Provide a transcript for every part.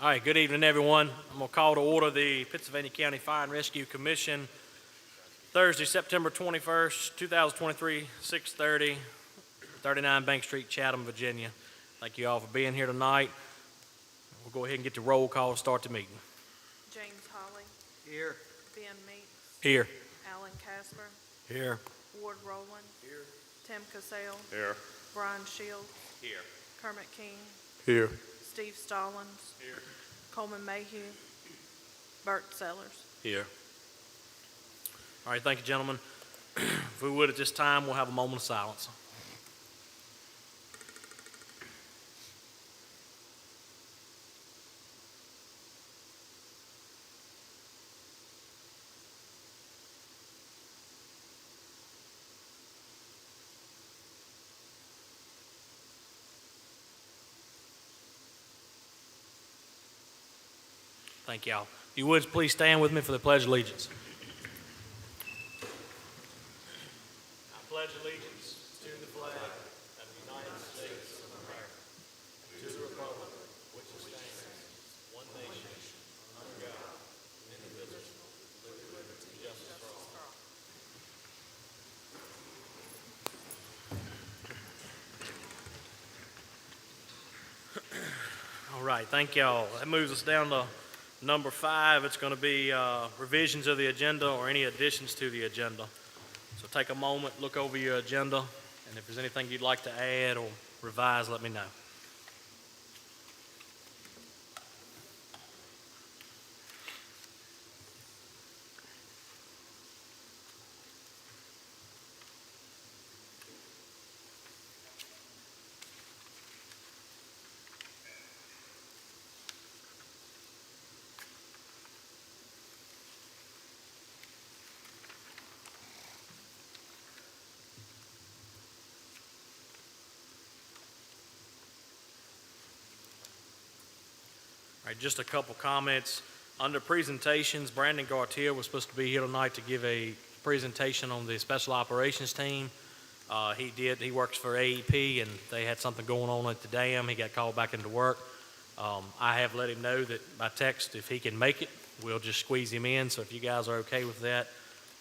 All right, good evening, everyone. I'm going to call to order the Pittsylvania County Fire and Rescue Commission Thursday, September 21st, 2023, 6:30, 39 Bank Street, Chatham, Virginia. Thank you all for being here tonight. We'll go ahead and get the roll call to start the meeting. James Holly. Here. Ben Meeks. Here. Alan Casper. Here. Ward Rowland. Here. Tim Cassell. Here. Brian Shields. Here. Kermit King. Here. Steve Stallings. Here. Coleman Mayhew. Bert Sellers. Here. All right, thank you, gentlemen. If we would, at this time, we'll have a moment of silence. Thank y'all. If you would, please stand with me for the Pledge of Allegiance. I pledge allegiance to the flag of the United States of America, to the republic which stands one nation, under God, indivisible, with liberty and justice for all. All right, thank y'all. That moves us down to number 5. It's going to be revisions of the agenda or any additions to the agenda. So take a moment, look over your agenda, and if there's anything you'd like to add or revise, let me know. All right, just a couple comments. Under presentations, Brandon Gartier was supposed to be here tonight to give a presentation on the Special Operations Team. He did. He works for AEP, and they had something going on at the dam. He got called back into work. I have let him know that by text, if he can make it, we'll just squeeze him in. So if you guys are okay with that,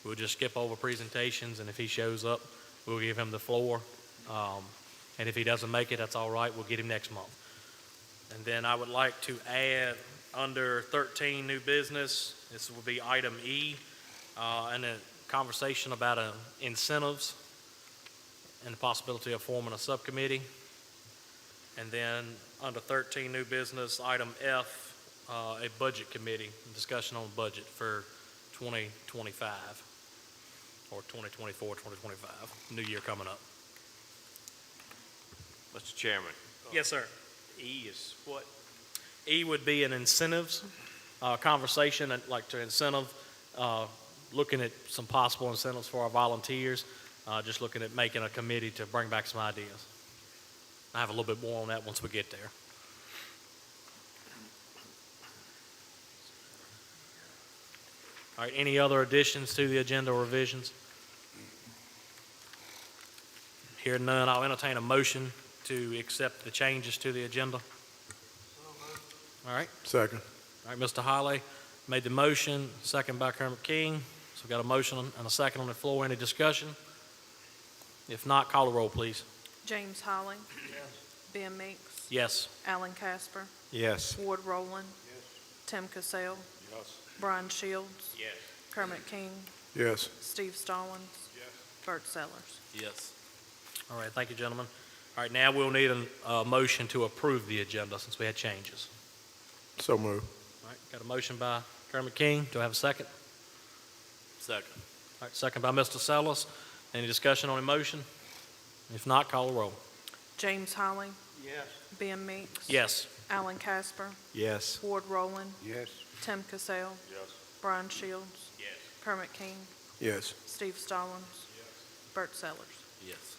we'll just skip over presentations, and if he shows up, we'll give him the floor. And if he doesn't make it, that's all right. We'll get him next month. And then I would like to add under 13 new business, this will be item E, and a conversation about incentives and the possibility of forming a subcommittee. And then under 13 new business, item F, a budget committee, discussion on budget for 2025 or 2024, 2025, new year coming up. Mr. Chairman. Yes, sir. E is what? E would be an incentives conversation, like to incentive, looking at some possible incentives for our volunteers, just looking at making a committee to bring back some ideas. I have a little bit more on that once we get there. All right, any other additions to the agenda or revisions? Hearing none, I'll entertain a motion to accept the changes to the agenda. All right. Second. All right, Mr. Holly made the motion, second by Kermit King. So we've got a motion and a second on the floor. Any discussion? If not, call the roll, please. James Holly. Yes. Ben Meeks. Yes. Alan Casper. Yes. Ward Rowland. Yes. Tim Cassell. Yes. Brian Shields. Yes. Kermit King. Yes. Steve Stallings. Yes. Bert Sellers. Yes. All right, thank you, gentlemen. All right, now we'll need a motion to approve the agenda since we had changes. So moved. All right, got a motion by Kermit King. Do I have a second? Second. All right, second by Mr. Sellers. Any discussion on the motion? If not, call the roll. James Holly. Yes. Ben Meeks. Yes. Alan Casper. Yes. Ward Rowland. Yes. Tim Cassell. Yes. Brian Shields. Yes. Kermit King. Yes. Steve Stallings. Bert Sellers. Yes.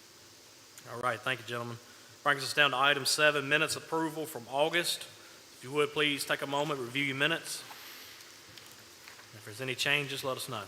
All right, thank you, gentlemen. Brings us down to item 7, minutes approval from August. If you would, please take a moment, review your minutes. If there's any changes, let us know.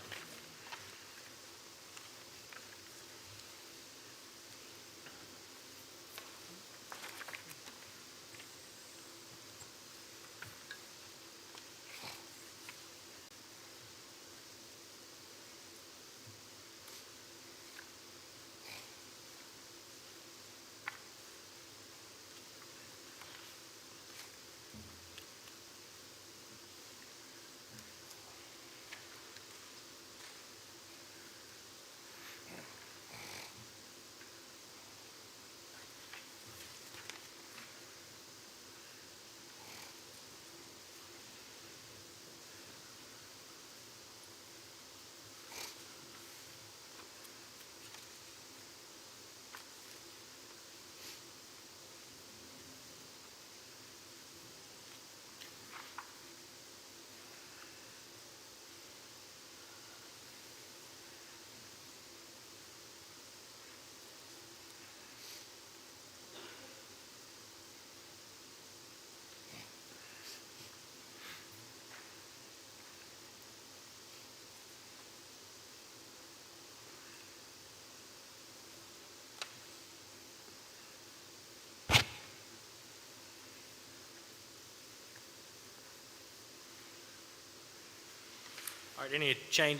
All right,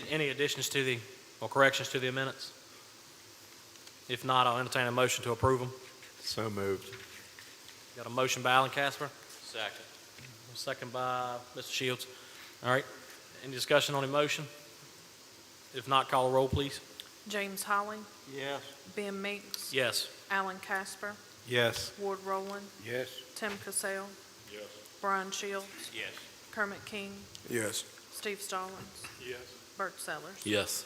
any additions to the, or corrections to the minutes? If not, I'll entertain a motion to approve them. So moved. Got a motion by Alan Casper, Second. a second by Mr. Shields. All right, any discussion on the motion? If not, call a roll, please. James Holling, Yes. Ben Meeks, Yes. Alan Casper, Yes. Ward Rowland, Yes. Tim Cassell, Yes. Brian Shields, Yes. Kermit King, Yes. Steve Stallings, Yes. Bert Sellers. Yes.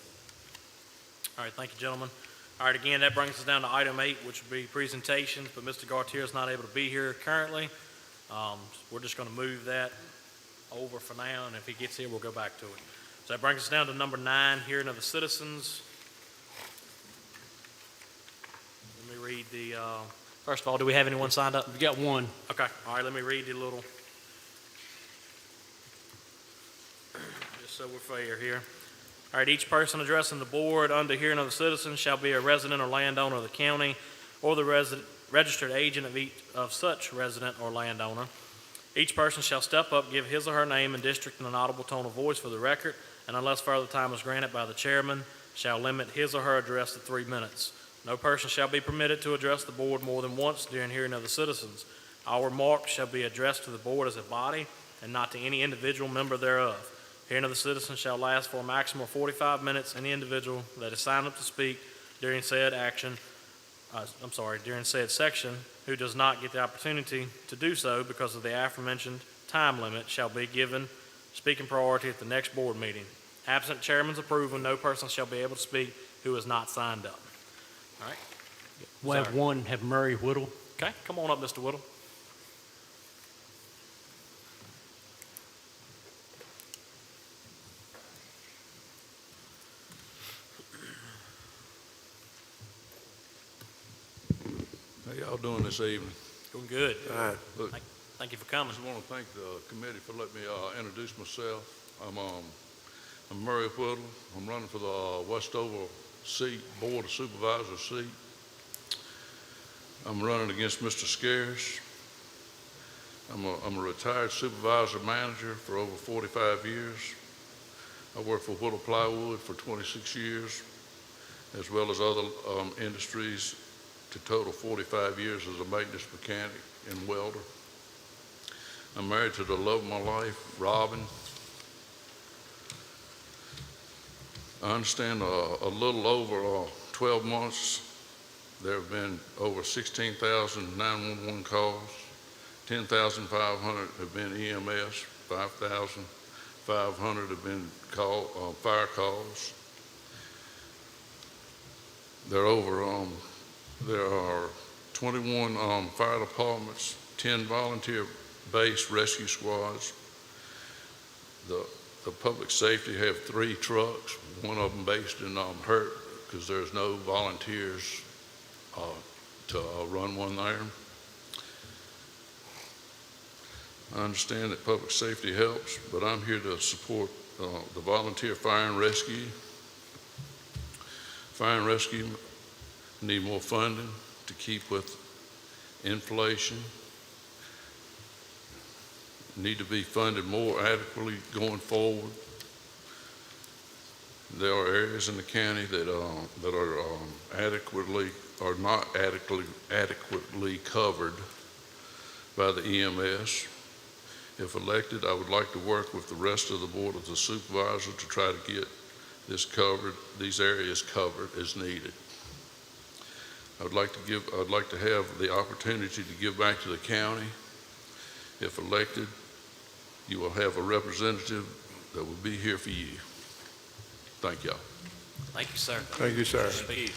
All right, thank you, gentlemen. All right, again, that brings us down to item 8, which would be presentations, but Mr. Gartier is not able to be here currently. We're just going to move that over for now, and if he gets here, we'll go back to it. So that brings us down to number 9, hearing of the citizens. Let me read the, first of all, do we have anyone signed up? We got one. Okay, all right, let me read the little, just so we're fair here. All right, each person addressing the board under hearing of the citizens shall be a resident or landowner of the county or the registered agent of such resident or landowner. Each person shall step up, give his or her name and district in an audible tone of voice for the record, and unless further time is granted by the chairman, shall limit his or her address to 3 minutes. No person shall be permitted to address the board more than once during hearing of the citizens. All remarks shall be addressed to the board as a body and not to any individual member thereof. Hearing of the citizens shall last for a maximum of 45 minutes. Any individual that is signed up to speak during said during said section, who does not get the opportunity to do so because of the aforementioned time limit shall be given speaking priority at the next board meeting. Absent chairman's approval, no person shall be able to speak who is not signed up. All right? We'll have Sorry. one, have Murray Whittle. Okay, come on up, Mr. Whittle. How y'all doing this evening? Doing good. All right. Look, Thank you for I coming. just want to thank the committee for letting me introduce myself. I'm Murray Whittle. I'm running for the Westover seat, Board of Supervisors seat. I'm running against Mr. Scares. I'm a retired supervisor manager for over 45 years. I worked for Whittle Plywood for 26 years, as well as other industries, to total 45 years as a maintenance mechanic and welder. I'm married to the love of my life, Robin. I understand a little over 12 months, there have been over 16,000 911 calls, 10,500 have been EMS, 5,500 have been fire calls. There are 21 fire departments, 10 volunteer-based rescue squads. The public safety have 3 trucks, one of them based in Hurt, because there's no volunteers to run one there. I understand that public safety helps, but I'm here to support the volunteer fire and rescue. Fire and rescue need more funding to keep with inflation. Need to be funded more adequately going forward. There are areas in the county that are not adequately covered by the EMS. If elected, I would like to work with the rest of the Board of the Supervisors to try to get these areas covered as needed. I'd like to have the opportunity to give back to the county. If elected, you will have a representative that will be here for you. Thank y'all. Thank you, sir. Thank you, sir. Speak.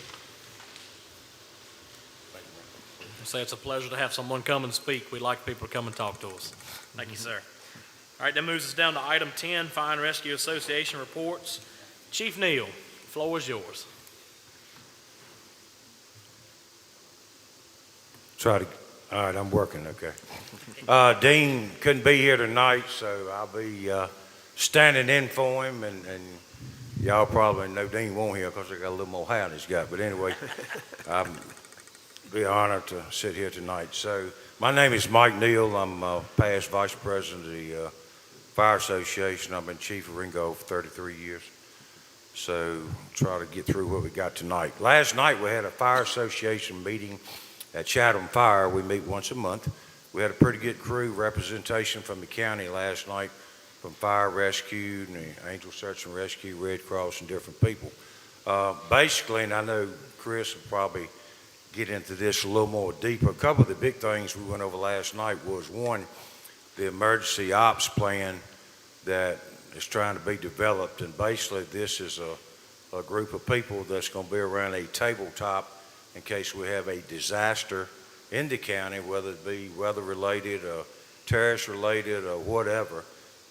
Say it's a pleasure to have someone come and speak. We like people to come and talk to us. Thank you, sir. All right, that moves us down to item 10, Fire and Rescue Association reports. Chief Neal, floor is yours. All right, I'm working, okay. Dean couldn't be here tonight, so I'll be standing in for him, and y'all probably know Dean won't here because I got a little more hair than he's got. But anyway, be an honor to sit here tonight. So my name is Mike Neal. I'm past Vice President of the Fire Association. I've been chief of Ringo for 33 years. So try to get through what we got tonight. Last night we had a Fire Association meeting at Chatham Fire. We meet once a month. We had a pretty good crew representation from the county last night, from Fire Rescue, and the Angel Search and Rescue, Red Cross, and different people. Basically, and I know Chris will probably get into this a little more deeper, a couple of the big things we went over last night was, one, the emergency ops plan that is trying to be developed, and basically this is a group of people that's going to be around a tabletop in case we have a disaster in the county, whether it be weather-related or terrorist-related or whatever,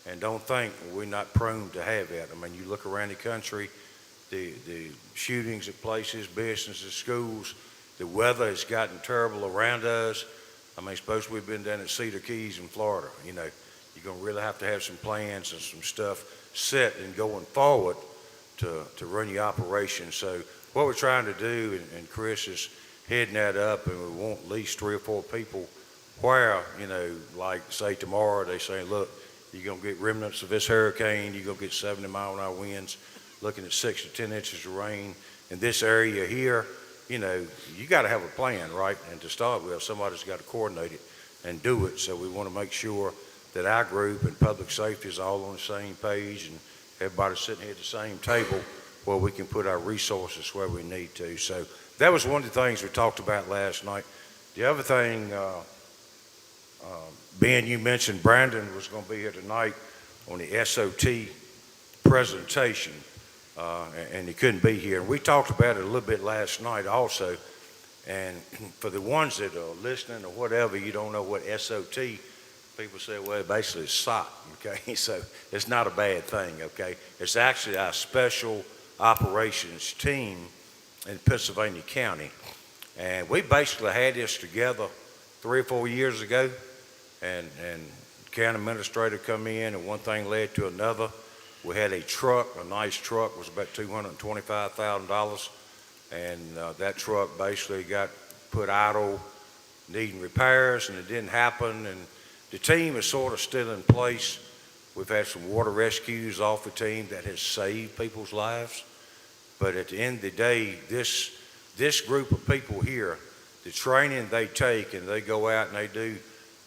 and don't think we're not prone to have that. I mean, you look around the country, the shootings at places, businesses, schools, the weather has gotten terrible around us. I mean, suppose we've been down at Cedar Keys in Florida, you know, you're going to really have to have some plans and some stuff set and going forward to run your operation. So what we're trying to do, and Chris is heading that up, and we want at least 3 or 4 people where, you know, like say tomorrow, they say, look, you're going to get remnants of this hurricane, you're going to get 70-mile-an-hour winds, looking at 6 to 10 inches of rain in this area here. You know, you got to have a plan, right? And to start with, somebody's got to coordinate it and do it. So we want to make sure that our group and public safety is all on the same page and everybody's sitting here at the same table where we can put our resources where we need to. So that was one of the things we talked about last night. The other thing, Ben, you mentioned Brandon was going to be here tonight on the SOT presentation, and he couldn't be here. And we talked about it a little bit last night also. And for the ones that are listening or whatever, you don't know what SOT, people say, well, basically it's SOT, okay? So it's not a bad thing, okay? It's actually our special operations team in Pittsylvania County. And we basically had this together 3 or 4 years ago, and county administrator come in, and one thing led to another. We had a truck, a nice truck, was about $225,000, and that truck basically got put idle, needing repairs, and it didn't happen. And the team is sort of still in place. We've had some water rescues off the team that has saved people's lives. But at the end of the day, this group of people here, the training they take, and they go out and they do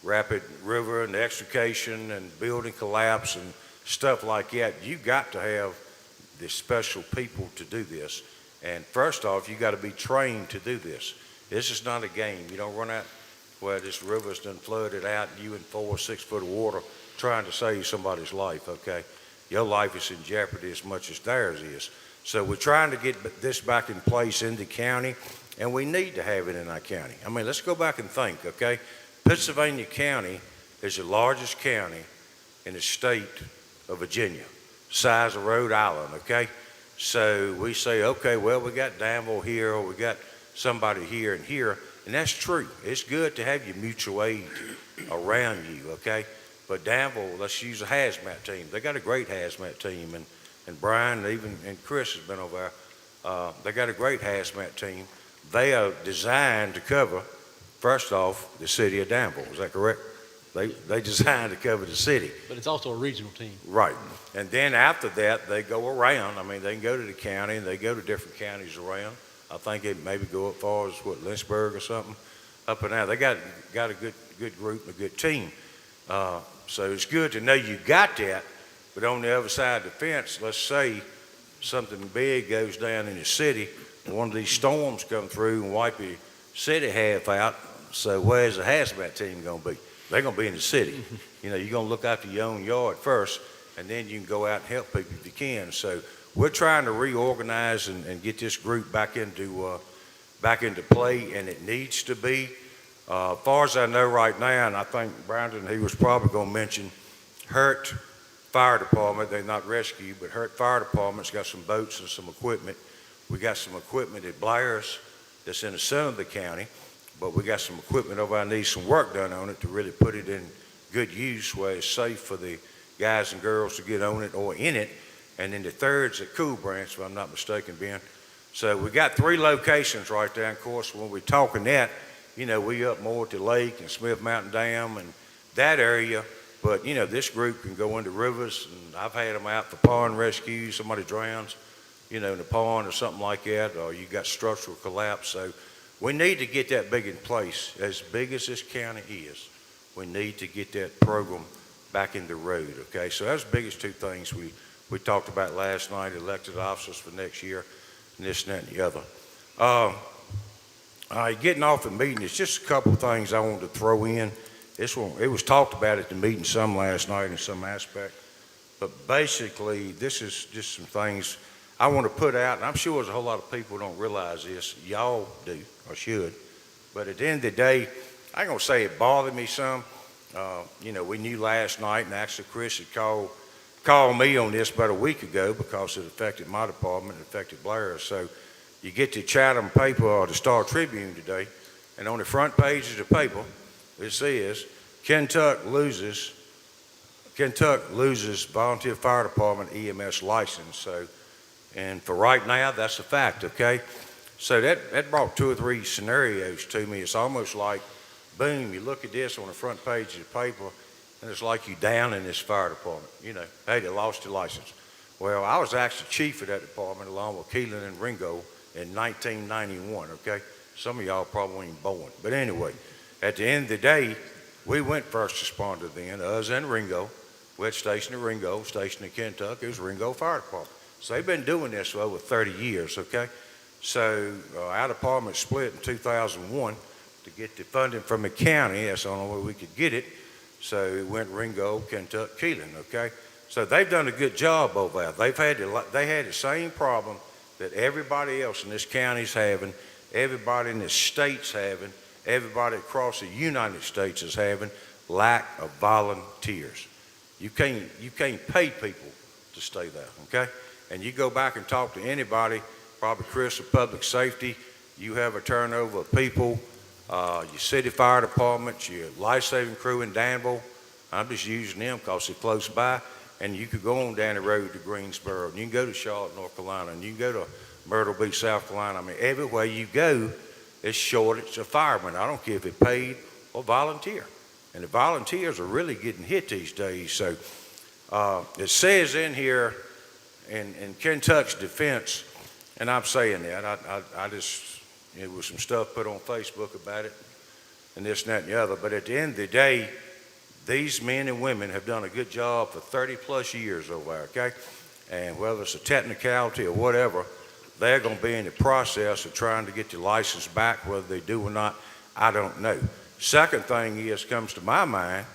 rapid river and extrication and building collapse and stuff like that, you got to have the special people to do this. And first off, you got to be trained to do this. This is not a game. You don't run out where this river's done flooded out and you in 4 or 6 foot of water trying to save somebody's life, okay? Your life is in jeopardy as much as theirs is. So we're trying to get this back in place in the county, and we need to have it in our county. I mean, let's go back and think, okay? Pittsylvania County is the largest county in the state of Virginia, size of Rhode Island, okay? So we say, okay, well, we got Danville here, or we got somebody here and here, and that's true. It's good to have your mutual aid around you, okay? But Danville, let's use a hazmat team. They got a great hazmat team, and Brian and Chris has been over there. They got a great hazmat team. They are designed to cover, first off, the city of Danville. Is that correct? They designed to cover the city. But it's also a regional team. Right. And then after that, they go around. I mean, they can go to the county, and they go to different counties around. I think they maybe go as far as, Lynchburg or something, up and down. They got a good group and a good team. So it's good to know you got that. But on the other side of the fence, let's say something big goes down in the city, and one of these storms come through and wipe the city half out. So where's the hazmat team going to be? They're going to be in the city. You know, you're going to look after your own yard first, and then you can go out and help people if you can. So we're trying to reorganize and get this group back into play, and it needs to be. As far as I know right now, and I think Brandon, he was probably going to mention Hurt Fire Department. They're not rescue, but Hurt Fire Department's got some boats and some equipment. We got some equipment at Blair's that's in the center of the county, but we got some equipment over there. Needs some work done on it to really put it in good use where it's safe for the guys and girls to get on it or in it. And then the third's at Cool Branch, if I'm not mistaken, Ben. So we got 3 locations right there. And of course, when we're talking that, you know, we up more at the lake and Smith Mountain Dam and that area, But, you know, this group can go into rivers, and I've had them out for pond rescue, somebody drowns, you know, in the pond or something like that, or you got structural collapse. So we need to get that big in place. As big as this county is, we need to get that program back in the road, okay? So that's the biggest two things we talked about last night, elected officers for next year, and this, and that, and the other. All right, getting off the meeting, it's just a couple of things I wanted to throw in. This one, it was talked about at the meeting some last night in some aspect, but basically, this is just some things I want to put out, and I'm sure there's a whole lot of people who don't realize this. Y'all do, or should, but at the end of the day, I ain't gonna say it bothered me some. You know, we knew last night, and actually Chris had called me on this about a week ago because it affected my department, it affected Blair's. So you get the Chatham paper or the Star Tribune today, and on the front page of the paper, it says, Kentucky loses volunteer fire department EMS license. So, and for right now, that's a fact, okay? So that brought two or three scenarios to me. It's almost like, boom, you look at this on the front page of the paper, and it's like you down in this fire department. You know, hey, they lost your license. Well, I was actually chief of that department along with Keelan and Ringo in 1991, okay? Some of y'all probably ain't born. But anyway, at the end of the day, we went first responder then, us and Ringo. We had stationed at Ringo, stationed in Kentucky. It was Ringo Fire Department. So they've been doing this for over 30 years, okay? So our department split in 2001 to get the funding from the county. That's the only way we could get it. So it went Ringo, Kentucky, Keelan, okay? So they've done a good job over there. They had the same problem that everybody else in this county's having, everybody in this state's having, everybody across the United States is having, lack of volunteers. You can't pay people to stay there, okay? And you go back and talk to anybody, probably Chris of Public Safety, you have a turnover of people, your city fire departments, your life-saving crew in Danville. I'm just using them because they're close by. And you could go on down the road to Greensboro, and you can go to Charlotte, North Carolina, and you can go to Myrtle Beach, South Carolina. I mean, everywhere you go, it's shortage of firemen. I don't care if it's paid or volunteer. And the volunteers are really getting hit these days. So it says in here, in Kentucky's defense, and I'm saying that, I just, there was some stuff put on Facebook about it, and this, and that, and the other. But at the end of the day, these men and women have done a good job for 30 plus years over there, okay? And whether it's a technicality or whatever, they're going to be in the process of trying to get the license back. Whether they do or not, I don't know. Second thing is, comes to my mind,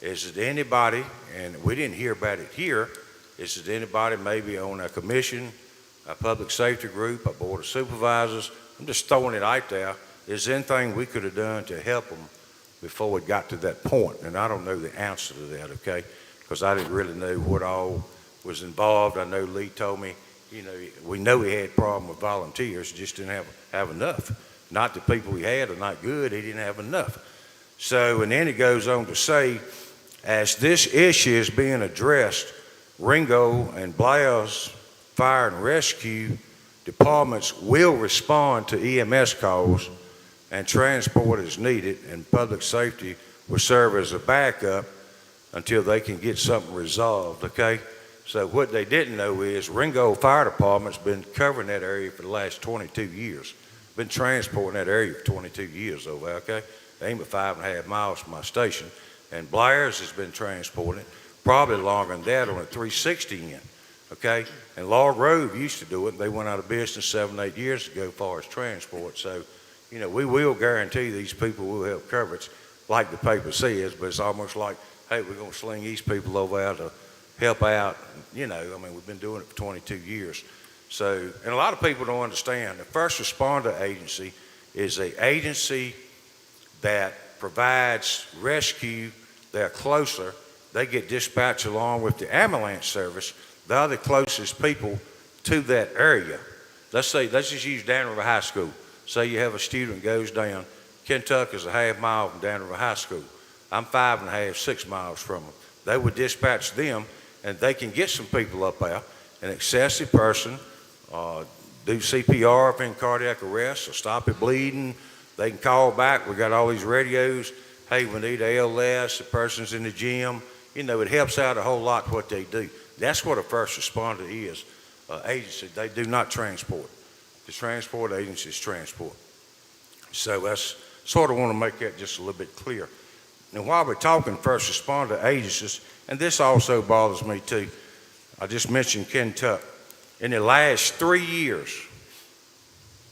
is that anybody, and we didn't hear about it here, is that anybody maybe on a commission, a public safety group, a board of supervisors, I'm just throwing it out there, is there anything we could have done to help them before we got to that point? And I don't know the answer to that, okay? Because I didn't really know what all was involved. I know Lee told me, you know, we know he had a problem with volunteers, just didn't have enough. Not the people he had are not good, he didn't have enough. So, and then it goes on to say, as this issue is being addressed, Ringo and Blair's Fire and Rescue departments will respond to EMS calls and transport as needed, and public safety will serve as a backup until they can get something resolved, okay? So what they didn't know is Ringo Fire Department's been covering that area for the last 22 years. Been transporting that area for 22 years over there, okay? They ain't but 5.5 miles from my station. And Blair's has been transporting it probably longer than that on a 360 end, okay? And Law Grove used to do it, and they went out of business 7, 8 years ago as far as transport. So, you know, we will guarantee these people will have coverage like the paper says, but it's almost like, hey, we're going to sling these people over there to help out. You know, I mean, we've been doing it for 22 years. So, and a lot of people don't understand, the first responder agency is an agency that provides rescue. They're closer. They get dispatched along with the ambulance service. They're the closest people to that area. Let's just use Downriver High School. Say you have a student goes down, Kentucky is a half mile from Downriver High School. I'm 5.5, 6 miles from them. They would dispatch them, and they can get some people up there, an excessive person, do CPR if in cardiac arrest, or stop it bleeding. They can call back. We got all these radios. Hey, we need ALS. The person's in the gym. it helps out a whole lot what they do. That's what a first responder is, agency. They do not transport. The transport agency is transport. So that's sort of want to make that just a little bit clear. Now, while we're talking first responder agencies, and this also bothers me too, I just mentioned Kentucky. In the last 3 years,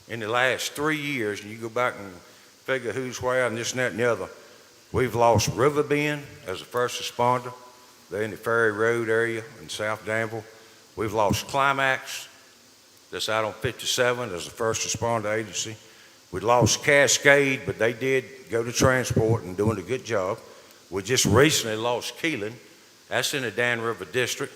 and you go back and figure who's where and this and that and the other, we've lost Riverbend as a first responder. They're in the Ferry Road area in South Danville. We've lost Climax, that's out on 57 as a first responder agency. We lost Cascade, but they did go to transport and doing a good job. We just recently lost Keelan. That's in the Dan River District.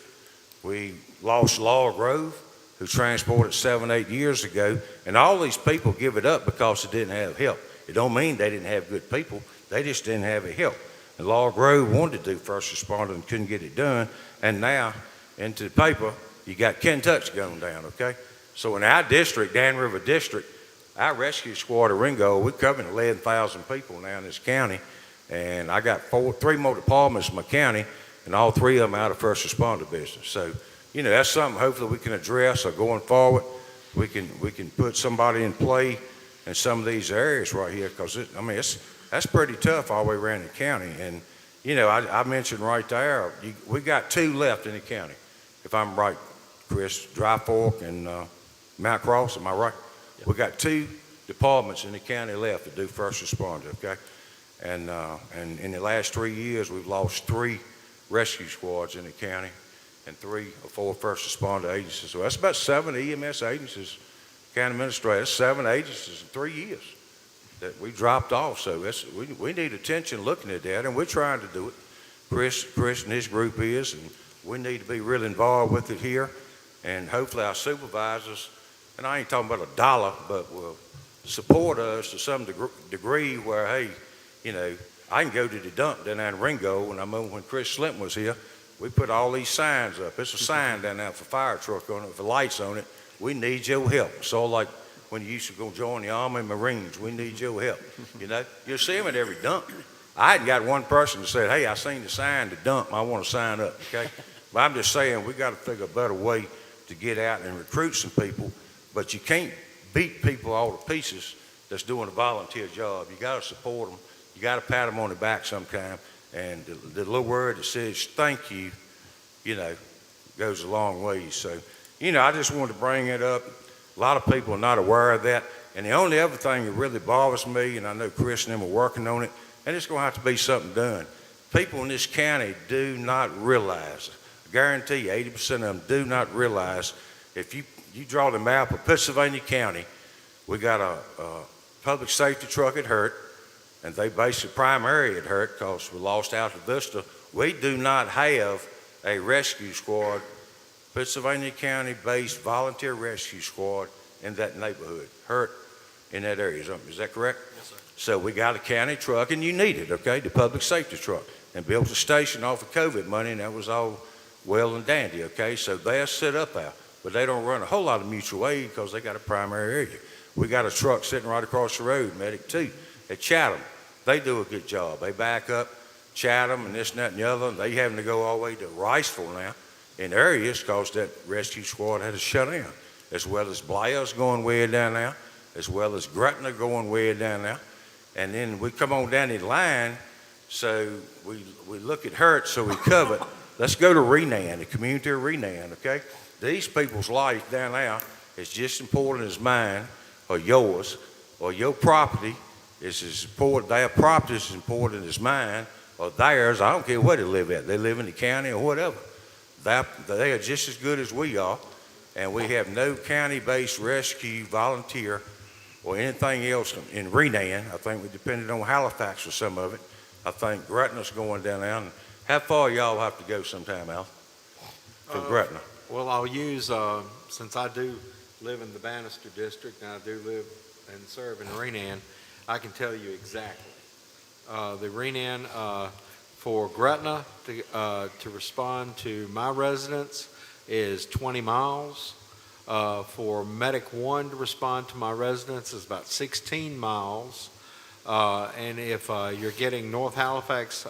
We lost Laurel Grove, who transported 7-8 years ago. And all these people give it up because they didn't have help. It don't mean they didn't have good people. They just didn't have the help. And Laurel Grove wanted to do first responder and couldn't get it done. And now, into the paper, you got Kentucky going down, okay? So in our district, Dan River District, our rescue squad of Ringo, we're covering 11,000 people now in this county. And I got 3 more departments in my county, and all 3 of them out of first responder business. So, that's something hopefully we can address, or going forward, we can put somebody in play in some of these areas right here, because that's pretty tough all the way around the county. And, I mentioned right there, we got 2 left in the county, if I'm right, Chris, Dry Fork and Mount Cross, am I right? Yep. We got 2 departments in the county left to do first responder, okay? And in the last 3 years, we've lost 3 rescue squads in the county and 3 or 4 first responder agencies. So that's about 7 EMS agencies, county administrators, 7 agencies in 3 years that we dropped off. So we need attention looking at that, and we're trying to do it. Chris and his group is, and we need to be really involved with it here. And hopefully our supervisors, and I ain't talking about a dollar, but will support us to some degree where, hey, I can go to the dump down there in Ringo, and I remember when Chris Slinton was here, we put all these signs up. It's a sign down there for fire truck on it, for lights on it. We need your help. It's all like when you used to go join the Army and Marines. We need your help. You'll see them at every dump. I hadn't got one person that said, hey, I seen the sign to dump. I want to sign up, okay? But I'm just saying we got to figure a better way to get out and recruit some people. But you can't beat people all to pieces that's doing a volunteer job. You got to support them. You got to pat them on the back sometime. And the little word that says thank you, goes a long way. So, I just wanted to bring it up. A lot of people are not aware of that. And the only other thing that really bothers me, and I know Chris and them are working on it, and it's going to have to be something done. People in this county do not realize, I guarantee you 80% of them do not realize, if you draw the map of Pittsylvania County, we got a public safety truck at Hurt, and they basically primary at Hurt because we lost Alta Vista. We do not have a rescue squad, Pittsylvania County-based volunteer rescue squad in that neighborhood, Hurt, in that area. Is that correct? Yes, sir. So we got a county truck, and you need it, okay, the public safety truck, and built a station off of COVID money, and that was all well and dandy, okay? So they're set up out, but they don't run a whole lot of mutual aid because they got a primary area. We got a truck sitting right across the road, Medic 2, at Chatham. They do a good job. They back up Chatham and this and that and the other, and they having to go all the way to Riceville now in areas because that rescue squad had to shut down, as well as Blair's going way down there, as well as Gretna going way down there. And then we come on down the line, so we look at Hurt, so we cover it. Let's go to Renan, the community of Renan, okay? These people's life down there is just important as mine or yours, or your property is as important, their property is as important as mine or theirs. I don't care where they live at. They live in the county or whatever. They are just as good as we are, and we have no county-based rescue volunteer or anything else in Renan. I think we depended on Halifax for some of it. I think Gretna's going down there. And how far y'all have to go sometime, Al, from Gretna? Well, I'll use, since I do live in the Bannister district and I do live and serve in Renan, I can tell you exactly. The Renan, for Gretna to respond to my residence is 20 miles. For Medic 1 to respond to my residence is about 16 miles. And if you're getting North Halifax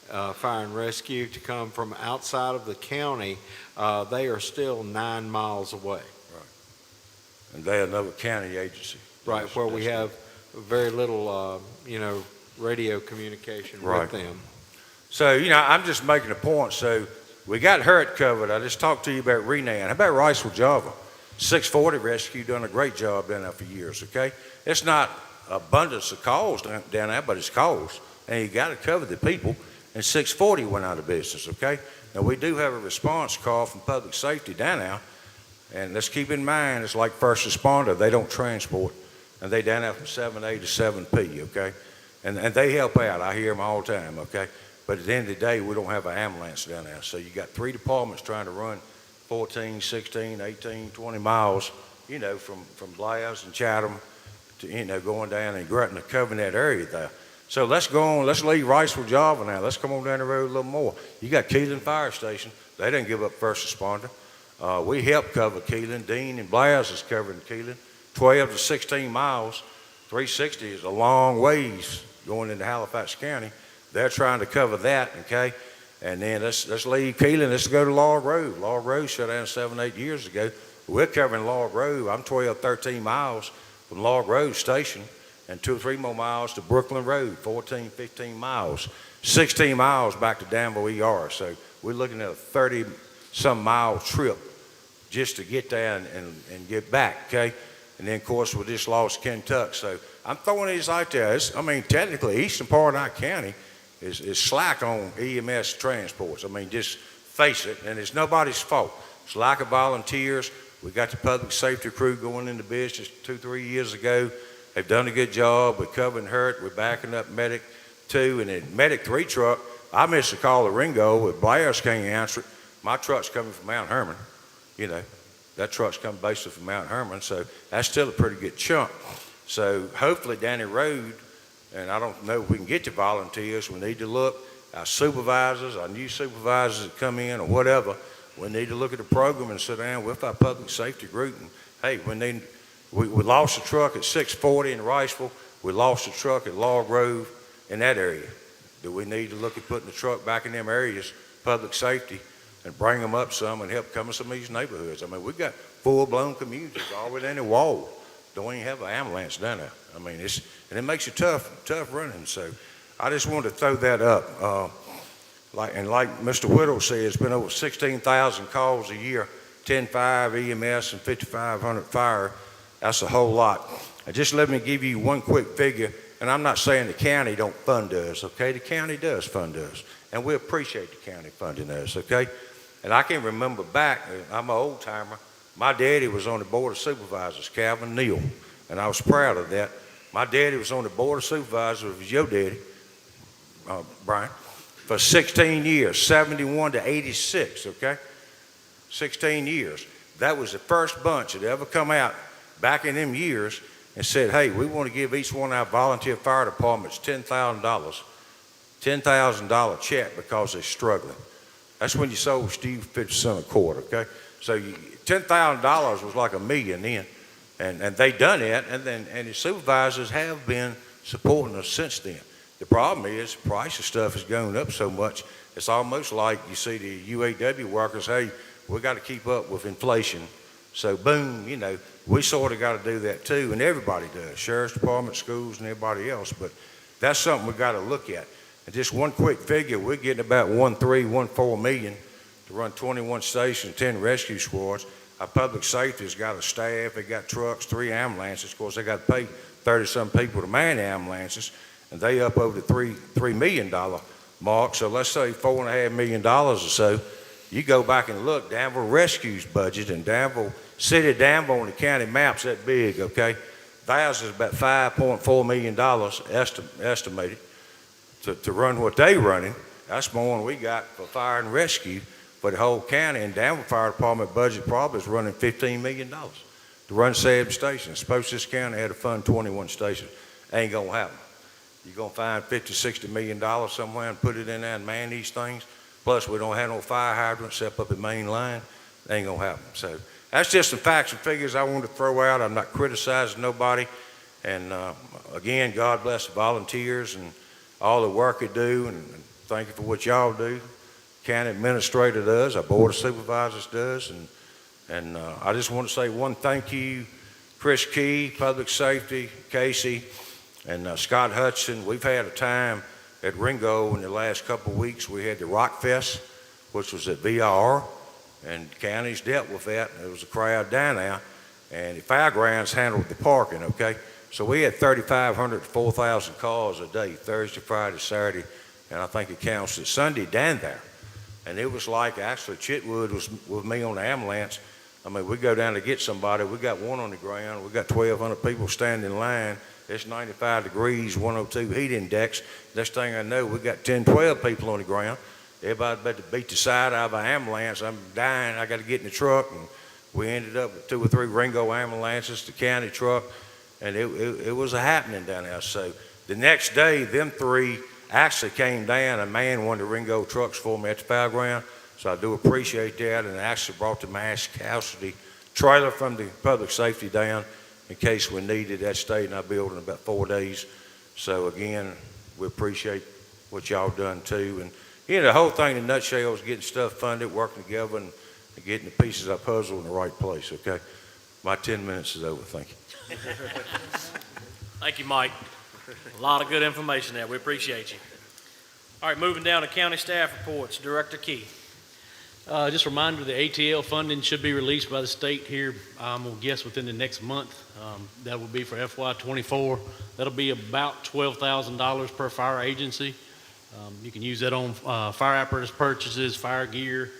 Fire and Rescue to come from outside of the county, they are still 9 miles away. And they're another county agency. Right, where we have very little, radio communication Right. with them. So, I'm just making a point. So we got Hurt covered. I just talked to you about Renan. How about Riceville, Java? 640 Rescue done a great job down there for years, okay? It's not abundance of calls down there, but it's calls. And you got to cover the people. And 640 went out of business, okay? Now, we do have a response call from public safety down there. And let's keep in mind, it's like first responder. They don't transport. And they down there from 7A to 7P, okay? And they help out. I hear them all the time, okay? But at the end of the day, we don't have an ambulance down there. So you got 3 departments trying to run 14, 16, 18, 20 miles, from Blythe and Chatham to, going down and Gretna, covering that area there. So let's go on. Let's leave Riceville, Java now. Let's come on down the road a little more. You got Keelan Fire Station. They didn't give up first responder. We helped cover Keelan. Dean and Blythe is covering Keelan. 12 to 16 miles. 360 is a long ways going into Halifax County. They're trying to cover that, okay? And then let's leave Keelan. Let's go to Law Grove. Law Grove shut down 7, 8 years ago. We're covering Law Grove. I'm 12, 13 miles from Law Grove Station and 2 or 3 more miles to Brooklyn Road, 14, 15 miles, 16 miles back to Danville ER. So we're looking at a 30-some mile trip just to get there and get back, okay? And then, of course, we just lost Kentucky. So I'm throwing these out there. Technically, eastern part of our county is slack on EMS transports. Just face it, and it's nobody's fault. It's lack of volunteers. We got the public safety crew going into business 2-3 years ago. They've done a good job. We're covering Hurt. We're backing up Medic 2. And then Medic 3 truck, I missed a call to Ringo, but Blair's can't answer it. My truck's coming from Mount Herman. That truck's coming basically from Mount Herman, so that's still a pretty good chunk. So hopefully down the road, and I don't know if we can get the volunteers, we need to look, our supervisors, our new supervisors that come in or whatever, we need to look at the program and sit down with our public safety group. And hey, we lost a truck at 640 in Riceville, we lost a truck at Law Grove in that area. Do we need to look at putting the truck back in them areas, public safety, and bring them up some and help cover some of these neighborhoods? We got full-blown communities all within the wall. Don't even have an ambulance down there. And it makes you tough running. So I just wanted to throw that up. Like Mr. Whittle said, it's been over 16,000 calls a year, 10.5 EMS and 5,500 fire. That's a whole lot. And just let me give you one quick figure. And I'm not saying the county don't fund us, okay? The county does fund us. And we appreciate the county funding us, okay? And I can remember back, I'm an old timer, my daddy was on the Board of Supervisors, Calvin Neal, and I was proud of that. My daddy was on the Board of Supervisors with your daddy, Brian, for 16 years, 71 to 86, okay? 16 years. That was the first bunch that ever come out back in them years and said, hey, we want to give each one of our volunteer fire departments $10,000 check because they're struggling. That's when you sold Steve 50 cents a quart, okay? So $10,000 was like $1 million then, and they done it, and the supervisors have been supporting us since then. The problem is the price of stuff has gone up so much, it's almost like you see the UAW workers, hey, we got to keep up with inflation. So boom, we sort of got to do that too, and everybody does, sheriff's department, schools, and everybody else, but that's something we got to look at. And just one quick figure, we're getting about 1.4 million to run 21 stations, 10 rescue squads. Our public safety's got a staff, they got trucks, 3 ambulances. Of course, they got to pay 30-some people to man the ambulances, and they up over the $3 million mark. So let's say $4.5 million or so. You go back and look, Danville Rescue's budget, and City of Danville on the county map's that big, okay? Theirs is about $5.4 million estimated. To run what they running, that's more than we got for fire and rescue for the whole county. And Danville Fire Department budget probably is running $15 million to run 7 stations. Suppose this county had to fund 21 stations. Ain't gonna happen. You're gonna find $50, $60 million somewhere and put it in there and man these things. Plus, we don't have no fire hydrants up the main line. Ain't gonna happen. So that's just some facts and figures I wanted to throw out. I'm not criticizing nobody. And again, God bless the volunteers and all the work they do, and thank you for what y'all do. County administrator does, our board of supervisors does, and I just want to say one thank you, Chris Key, Public Safety, Casey, and Scott Hudson. We've had a time at Ringo in the last couple of weeks. We had the Rock Fest, which was at VR, and the county's dealt with that. There was a crowd down there, and the fairgrounds handled the parking, okay? So we had 3,500 to 4,000 cars a day, Thursday, Friday, Saturday, and I think it counts as Sunday down there. And it was like, actually, Chitwood was with me on the ambulance. I mean, we go down to get somebody. We got one on the ground. We got 1,200 people standing in line. It's 95 degrees, 102 heat index. Next thing I know, we got 10, 12 people on the ground. Everybody about to beat the side out of an ambulance. I'm dying. I got to get in the truck. And we ended up with 2 or 3 Ringo ambulances, the county truck, and it was a happening down there. So the next day, them 3 actually came down and manned one of the Ringo trucks for me at the fairground. So I do appreciate that, and actually brought the mass casualty trailer from the public safety down in case we needed that. Stayed in our building about 4 days. So again, we appreciate what y'all done too. And you know, the whole thing in a nutshell is getting stuff funded, working together, and getting the pieces of our puzzle in the right place, okay? My 10 minutes is over. Thank you. Thank you, Mike. A lot of good information there. We appreciate you. All right, moving down to county staff reports. Director Key. Just a reminder, the ATL funding should be released by the state here, I'm going to guess within the next month. That will be for FY24. That'll be about $12,000 per fire agency. You can use that on fire apparatus purchases, fire gear.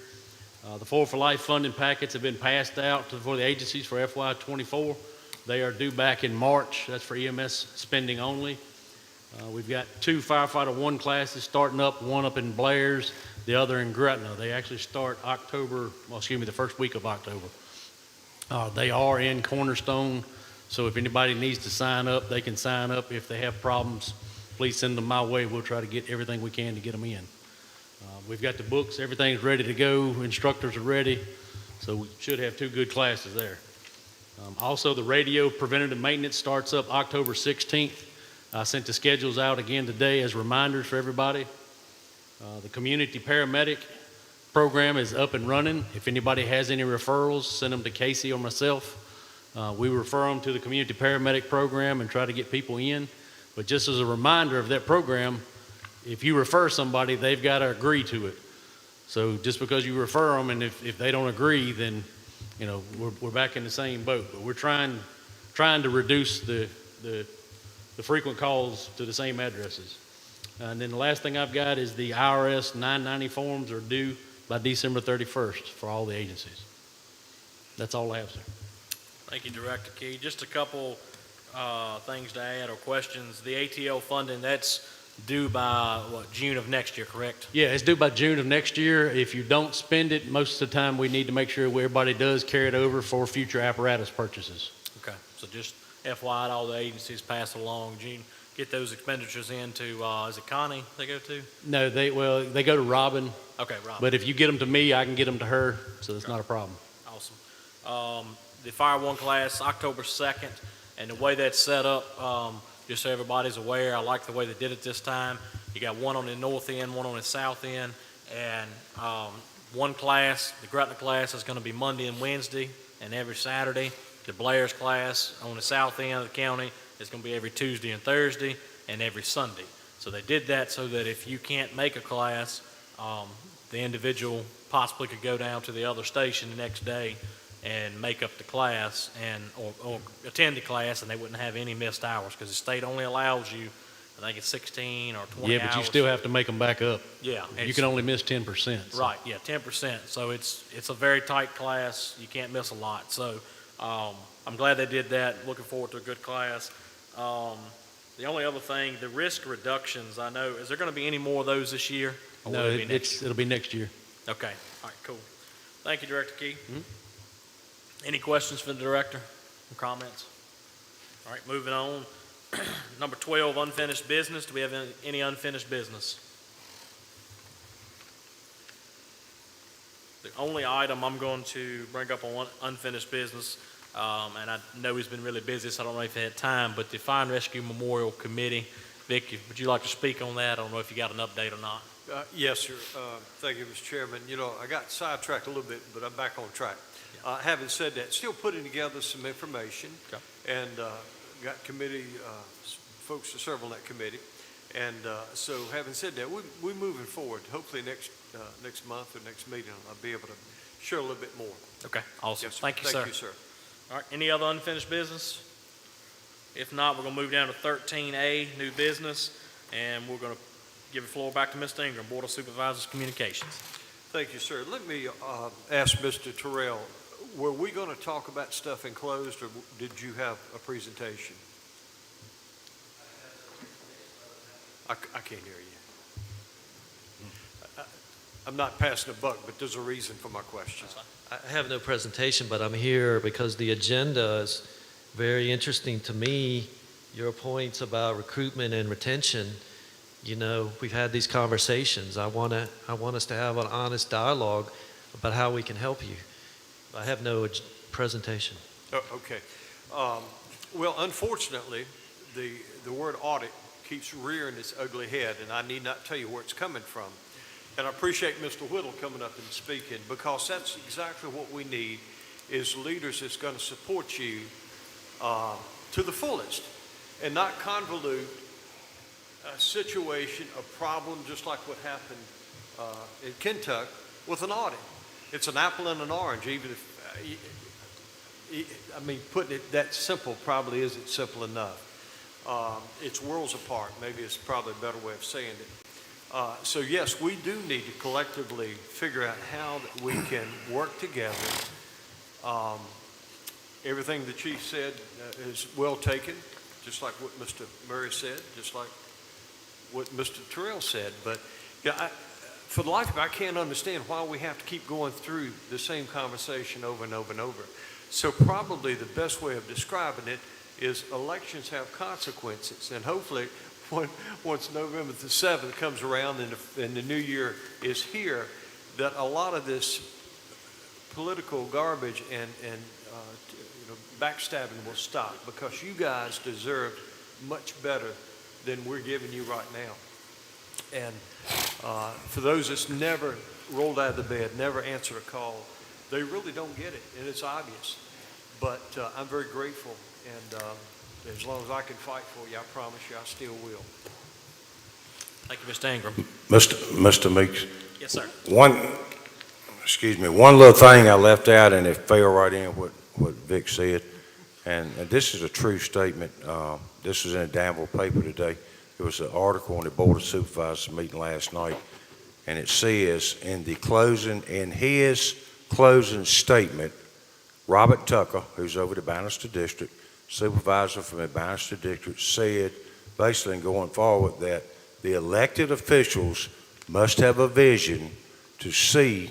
The 4 for Life funding packets have been passed out for the agencies for FY24. They are due back in March. That's for EMS spending only. We've got 2 Firefighter 1 classes starting up, one up in Blair's, the other in Gretna. They actually start the first week of October. They are in Cornerstone, so if anybody needs to sign up, they can sign up. If they have problems, please send them my way. We'll try to get everything we can to get them in. We've got the books. Everything's ready to go. Instructors are ready, so we should have 2 good classes there. Also, the radio preventative maintenance starts up October 16th. I sent the schedules out again today as reminders for everybody. The community paramedic program is up and running. If anybody has any referrals, send them to Casey or myself. We refer them to the community paramedic program and try to get people in. But just as a reminder of that program, if you refer somebody, they've got to agree to it. So just because you refer them, and if they don't agree, then you know we're back in the same boat. But we're trying to reduce the frequent calls to the same addresses. And then the last thing I've got is the IRS 990 forms are due by December 31st for all the agencies. That's all I have, sir. Thank you, Director Key. Just a couple things to add or questions. The ATL funding, that's due by, June of next year, correct? Yeah, it's due by June of next year. If you don't spend it, most of the time we need to make sure everybody does carry it over for future apparatus purchases. Okay, so just FYI, all the agencies pass along, June, get those expenditures into, is it Connie they go to? No, they go to Robin, Okay, Rob. but if you get them to me, I can get them to her, so it's not a problem. Awesome. The Fire One class, October 2nd, and the way that's set up, just so everybody's aware, I like the way they did it this time. You got one on the north end, one on the south end, and one class, the Gretna class, is going to be Monday and Wednesday, and every Saturday. The Blair's class on the south end of the county is going to be every Tuesday and Thursday, and every Sunday. So they did that so that if you can't make a class, the individual possibly could go down to the other station the next day and make up the class or attend the class, and they wouldn't have any missed hours because the state only allows you, I think it's 16 or 20 hours. Yeah, but you still have to make them back up. Yeah. You can only miss 10%. So. Right, yeah, 10%. So it's a very tight class. You can't miss a lot. So I'm glad they did that. Looking forward to a good class. The only other thing, the risk reductions, I know, is there going to be any more of those this year? Or No, will it be next year? it'll be next year. Okay, all right, cool. Thank you, Director Key. Mhm. Any questions for the director or comments? All right, moving on. Number 12, unfinished business. Do we have any unfinished business? The only item I'm going to bring up on unfinished business, and I know he's been really busy, so I don't know if he had time, but the Fire and Rescue Memorial Committee. Vic, would you like to speak on that? I don't know if you got an update or not. Yes, sir. Thank you, Mr. Chairman. You know, I got sidetracked a little bit, but I'm back on track. Having said that, still putting together some information Okay. and got committee folks to serve on that committee. And so having said that, we're moving forward. Hopefully next month or next meeting, I'll be able to share a little bit more. Okay, awesome. Yes, sir. Thank you, sir. Thank you, sir. All right, any other unfinished business? If not, we're gonna move down to 13A, new business, and we're gonna give the floor back to Mr. Ingram, Board of Supervisors Communications. Thank you, sir. Let me ask Mr. Terrell, were we going to talk about stuff enclosed, or did you have a presentation? I can't hear you. I'm not passing a buck, but there's a reason for my question. I have no presentation, but I'm here because the agenda is very interesting to me. Your points about recruitment and retention, you know, we've had these conversations. I want us to have an honest dialogue about how we can help you. I have no presentation. Oh, okay. Well, unfortunately, the word audit keeps rearing its ugly head, and I need not tell you where it's coming from. And I appreciate Mr. Whittle coming up and speaking, because that's exactly what we need, is leaders that's going to support you to the fullest and not convolute a situation, a problem, just like what happened in Kentucky with an audit. It's an apple and an orange, even if, I mean, putting it that simple probably isn't simple enough. It's worlds apart. Maybe it's probably a better way of saying it. So yes, we do need to collectively figure out how that we can work together. Everything the chief said is well taken, just like what Mr. Murray said, just like what Mr. Terrell said. But yeah, for the life of me, I can't understand why we have to keep going through the same conversation over and over and over. So probably the best way of describing it is elections have consequences, and hopefully once November the 7th comes around and the new year is here, that a lot of this political garbage and backstabbing will stop, because you guys deserve much better than we're giving you right now. And for those that's never rolled out of the bed, never answered a call, they really don't get it, and it's obvious. But I'm very grateful, and as long as I can fight for you, I promise you I still will. Thank you, Mr. Ingram. Mr. Meeks, Yes, sir. one little thing I left out, and it fell right in what Vic said, and this is a true statement. This was in a Danville paper today. It was an article on the Board of Supervisors meeting last night, and it says in his closing statement, Robert Tucker, who's over the Bannister District, supervisor from the Bannister District, said basically going forward that the elected officials must have a vision to see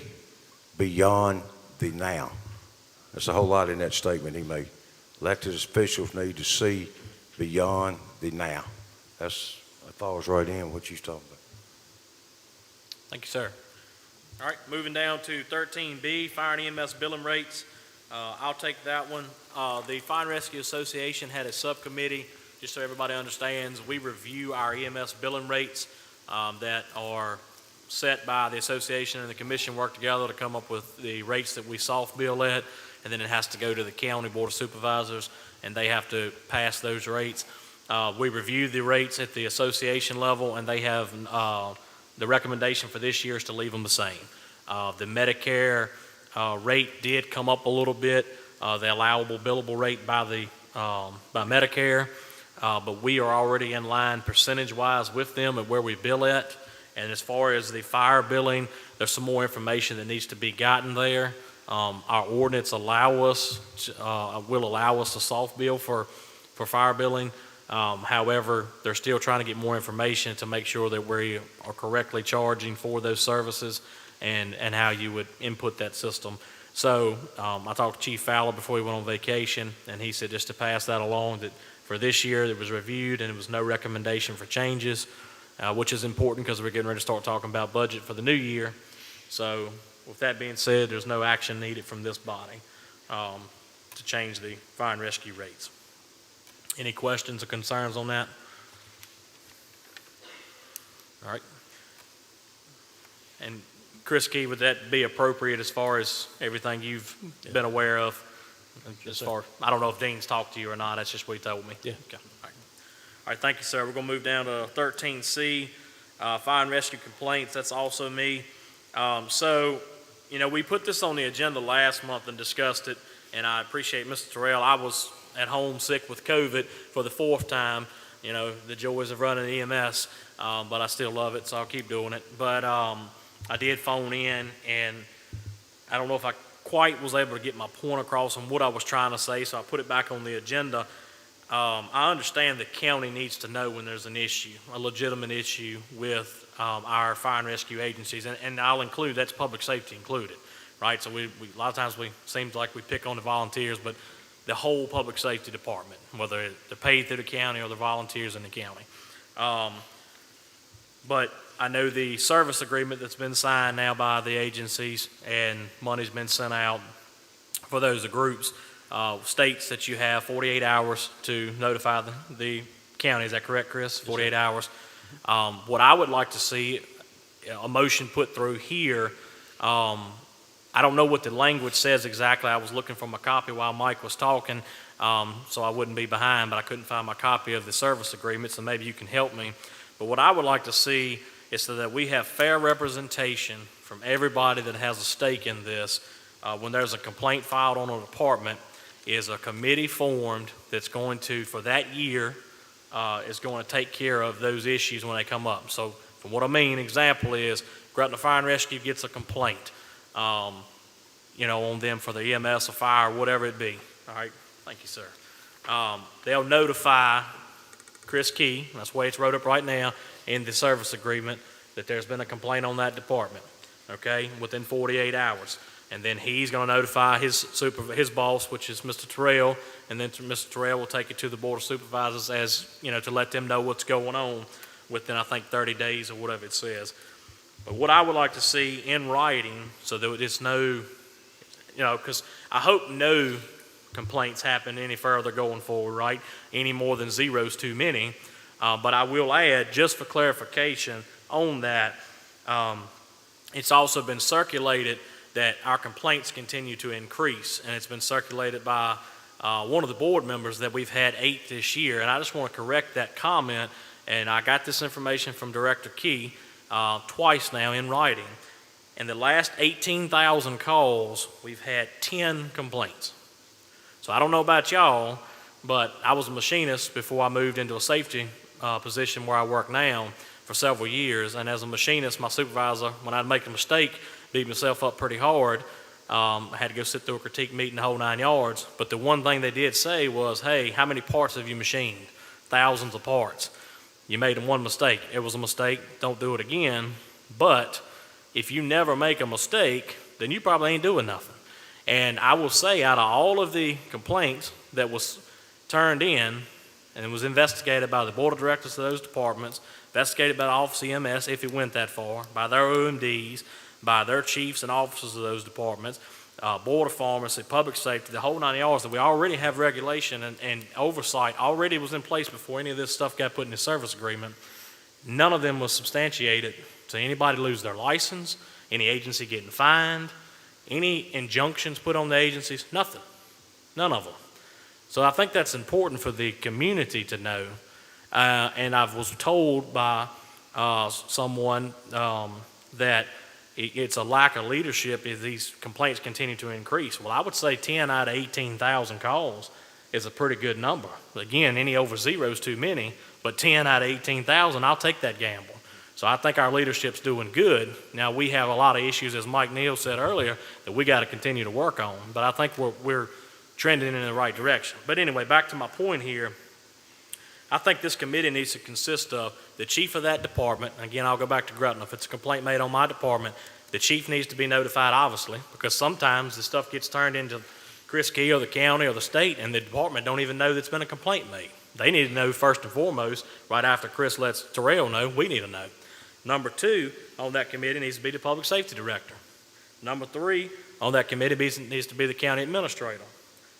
beyond the now. There's a whole lot in that statement he made. Elected officials need to see beyond the now. That falls right in what you're talking about. Thank you, sir. All right, moving down to 13B, Fire and EMS billing rates. I'll take that one. The Fire and Rescue Association had a subcommittee, just so everybody understands. We review our EMS billing rates that are set by the association, and the commission work together to come up with the rates that we soft bill at, and then it has to go to the county board of supervisors, and they have to pass those rates. We review the rates at the association level, and they have the recommendation for this year is to leave them the same. The Medicare rate did come up a little bit, the allowable billable rate by Medicare, but we are already in line percentage-wise with them at where we bill at. And as far as the fire billing, there's some more information that needs to be gotten there. Our ordinance will allow us to soft bill for fire billing. However, they're still trying to get more information to make sure that we are correctly charging for those services and how you would input that system. So I talked to Chief Fowler before he went on vacation, and he said just to pass that along, that for this year it was reviewed and there was no recommendation for changes, which is important because we're getting ready to start talking about budget for the new year. So with that being said, there's no action needed from this body to change the fire and rescue rates. Any questions or concerns on that? All right. And Chris Key, would that be appropriate as far as everything you've been aware of? As far, I don't know if Dean's talked to you or not, that's just what he told me. Yeah. Okay. All right, thank you, sir. We're gonna move down to 13C, fire and rescue complaints, that's also me. So, you know, we put this on the agenda last month and discussed it, and I appreciate Mr. Terrell. I was at home sick with COVID for the 4th time, you know, the joys of running EMS, but I still love it, so I'll keep doing it. But I did phone in, and I don't know if I quite was able to get my point across on what I was trying to say, so I put it back on the agenda. I understand the county needs to know when there's an issue, a legitimate issue with our fire and rescue agencies, and I'll include, that's public safety included, right? So we a lot of times seems like we pick on the volunteers, but the whole public safety department, whether they're paid through the county or the volunteers in the county. But I know the service agreement that's been signed now by the agencies and money's been sent out for those groups, states that you have 48 hours to notify the county. Is that correct, Chris? 48 hours. What I would like to see, a motion put through here, I don't know what the language says exactly. I was looking for my copy while Mike was talking, so I wouldn't be behind, but I couldn't find my copy of the service agreement, so maybe you can help me. But what I would like to see is so that we have fair representation from everybody that has a stake in this. When there's a complaint filed on a department, is a committee formed that's going to, for that year, is going to take care of those issues when they come up. So, from what I mean, example is Gretna Fire and Rescue gets a complaint, you know, on them for the EMS or fire, whatever it be. All right, thank you, sir. They'll notify Chris Key, that's the way it's wrote up right now in the service agreement, that there's been a complaint on that department, okay, within 48 hours. And then he's going to notify his boss, which is Mr. Terrell, and then Mr. Terrell will take it to the Board of Supervisors as, you know, to let them know what's going on within, I think, 30 days or whatever it says. But what I would like to see in writing, so that it's no, you know, because I hope no complaints happen any further going forward, right? Any more than zero's too many. But I will add, just for clarification on that, it's also been circulated that our complaints continue to increase, and it's been circulated by one of the board members that we've had 8 this year, and I just want to correct that comment, and I got this information from Director Key twice now in writing. In the last 18,000 calls, we've had 10 complaints. So I don't know about y'all, but I was a machinist before I moved into a safety position where I work now for several years, and as a machinist, my supervisor, when I'd make a mistake, beat myself up pretty hard. I had to go sit through a critique meeting the whole 9 yards. But the one thing they did say was, hey, how many parts have you machined? Thousands of parts. You made one mistake. It was a mistake. Don't do it again. But if you never make a mistake, then you probably ain't doing nothing. And I will say, out of all of the complaints that was turned in and it was investigated by the board of directors of those departments, investigated by the Office of EMS if it went that far, by their OMDs, by their chiefs and officers of those departments, Board of Pharmacy, Public Safety, the whole 9 yards, that we already have regulation and oversight already was in place before any of this stuff got put in the service agreement. None of them was substantiated to anybody lose their license, any agency getting fined, any injunctions put on the agencies, nothing. None of them. So I think that's important for the community to know. And I was told by someone that it's a lack of leadership if these complaints continue to increase. Well, I would say 10 out of 18,000 calls is a pretty good number. Again, any over zero is too many, but 10 out of 18,000, I'll take that gamble. So I think our leadership's doing good. Now, we have a lot of issues, as Mike Neal said earlier, that we got to continue to work on, but I think we're trending in the right direction. But anyway, back to my point here. I think this committee needs to consist of the chief of that department. Again, I'll go back to Gretna. If it's a complaint made on my department, the chief needs to be notified, obviously, because sometimes the stuff gets turned into Chris Key or the county or the state, and the department don't even know that's been a complaint made. They need to know first and foremost, right after Chris lets Terrell know, we need to know. Number 2 on that committee needs to be the public safety director. Number 3 on that committee needs to be the county administrator.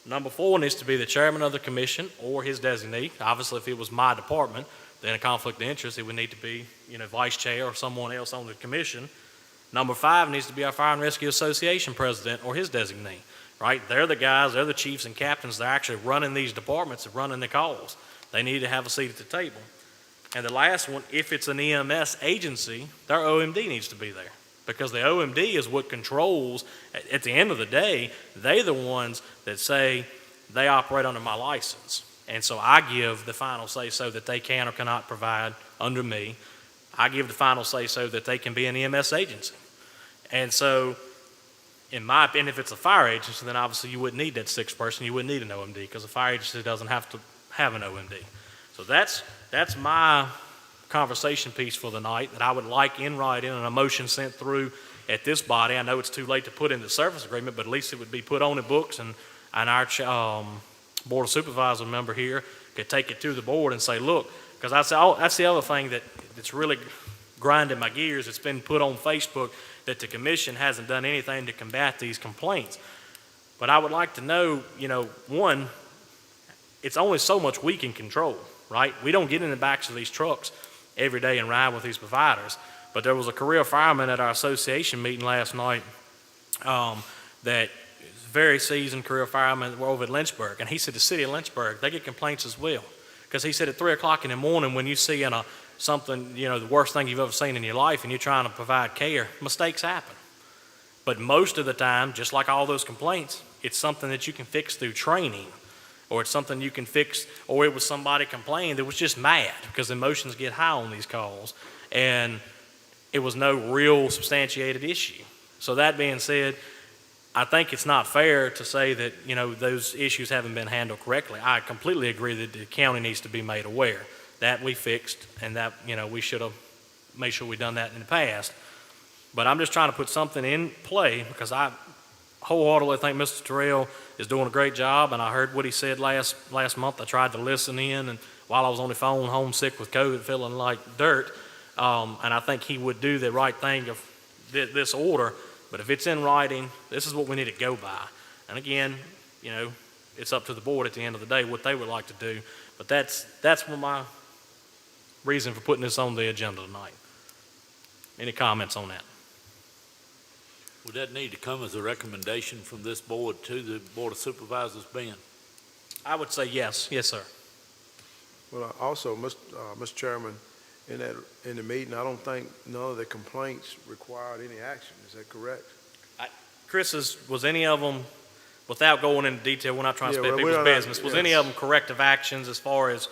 Number 4 needs to be the chairman of the commission or his designee. Obviously, if it was my department, then a conflict of interest, it would need to be, vice chair or someone else on the commission. Number 5 needs to be our Fire and Rescue Association president or his designee, right? They're the guys, they're the chiefs and captains, they're actually running these departments and running the calls. They need to have a seat at the table. And the last one, if it's an EMS agency, their OMD needs to be there. Because the OMD is what controls, at the end of the day, they're the ones that say they operate under my license. And so I give the final say-so that they can or cannot provide under me. I give the final say-so that they can be an EMS agency. And so, in my opinion, if it's a fire agency, then obviously you wouldn't need that 6th person. You wouldn't need an OMD because a fire agency doesn't have to have an OMD. So that's my conversation piece for the night that I would like in writing and a motion sent through at this body. I know it's too late to put in the service agreement, but at least it would be put on the books, and our Board of Supervisors member here could take it to the board and say, look, because that's the other thing that's really grinding my gears. It's been put on Facebook that the commission hasn't done anything to combat these complaints. But I would like to know, one, it's only so much we can control, right? We don't get in the backs of these trucks every day and ride with these providers. But there was a career fireman at our association meeting last night that is a very seasoned career fireman over at Lynchburg. And he said the city of Lynchburg, they get complaints as well. Because he said at 3 o'clock in the morning when you see something, the worst thing you've ever seen in your life and you're trying to provide care, mistakes happen. But most of the time, just like all those complaints, it's something that you can fix through training, or it's something you can fix, or it was somebody complained that was just mad because emotions get high on these calls, and it was no real substantiated issue. So that being said, I think it's not fair to say that, those issues haven't been handled correctly. I completely agree that the county needs to be made aware. That we fixed, and that, we should have made sure we've done that in the past. But I'm just trying to put something in play because I wholeheartedly think Mr. Terrell is doing a great job, and I heard what he said last month. I tried to listen in, and while I was on the phone, homesick with COVID, feeling like dirt, and I think he would do the right thing of this order. But if it's in writing, this is what we need to go by. And again, it's up to the board at the end of the day what they would like to do. But that's my reason for putting this on the agenda tonight. Any comments on that? Would that need to come as a recommendation from this board to the Board of Supervisors, Ben? I would say yes. Yes, sir. Well, also, Mr. Chairman, in the meeting, I don't think none of the complaints required any action. Is that correct? Chris, was any of them, without going into detail, we're not trying to Yeah, spend well, people's we don't business, have- was yes. any of them corrective actions as far as,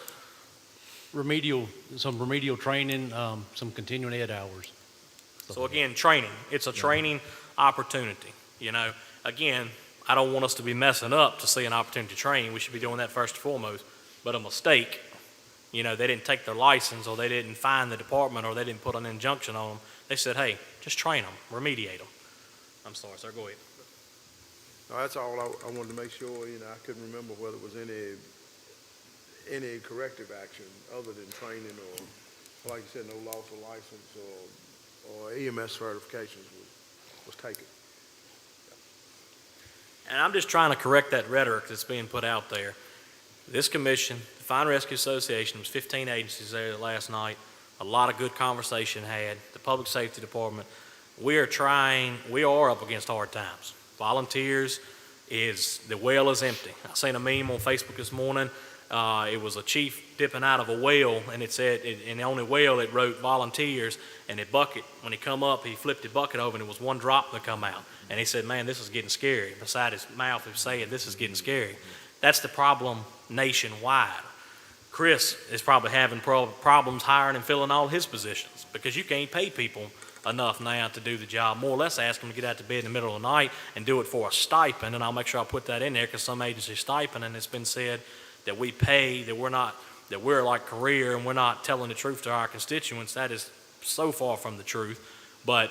Some remedial training, some continuing ed hours. so again, training. It's a training opportunity, Again, I don't want us to be messing up to see an opportunity to train. We should be doing that first and foremost. But a mistake, they didn't take their license, or they didn't find the department, or they didn't put an injunction on them. They said, hey, just train them, remediate them. I'm sorry, sir, go ahead. No, that's all I wanted to make sure, I couldn't remember whether it was any corrective action other than training or, like you said, no loss of license or EMS certifications was taken. And I'm just trying to correct that rhetoric that's being put out there. This commission, the Fire and Rescue Association, was 15 agencies there last night. A lot of good conversation had. The Public Safety Department. We are up against hard times. Volunteers, the well is empty. I seen a meme on Facebook this morning. It was a chief dipping out of a well, and it said, in the only well it wrote volunteers, and the bucket, when he come up, he flipped the bucket over, and it was one drop that come out. And he said, man, this is getting scary. Beside his mouth, he was saying, this is getting scary. That's the problem nationwide. Chris is probably having problems hiring and filling all his positions because you can't pay people enough now to do the job. More or less ask them to get out to bed in the middle of the night and do it for a stipend, and I'll make sure I put that in there because some agency stipend, and it's been said that we pay, that we're like career and we're not telling the truth to our constituents. That is so far from the truth. But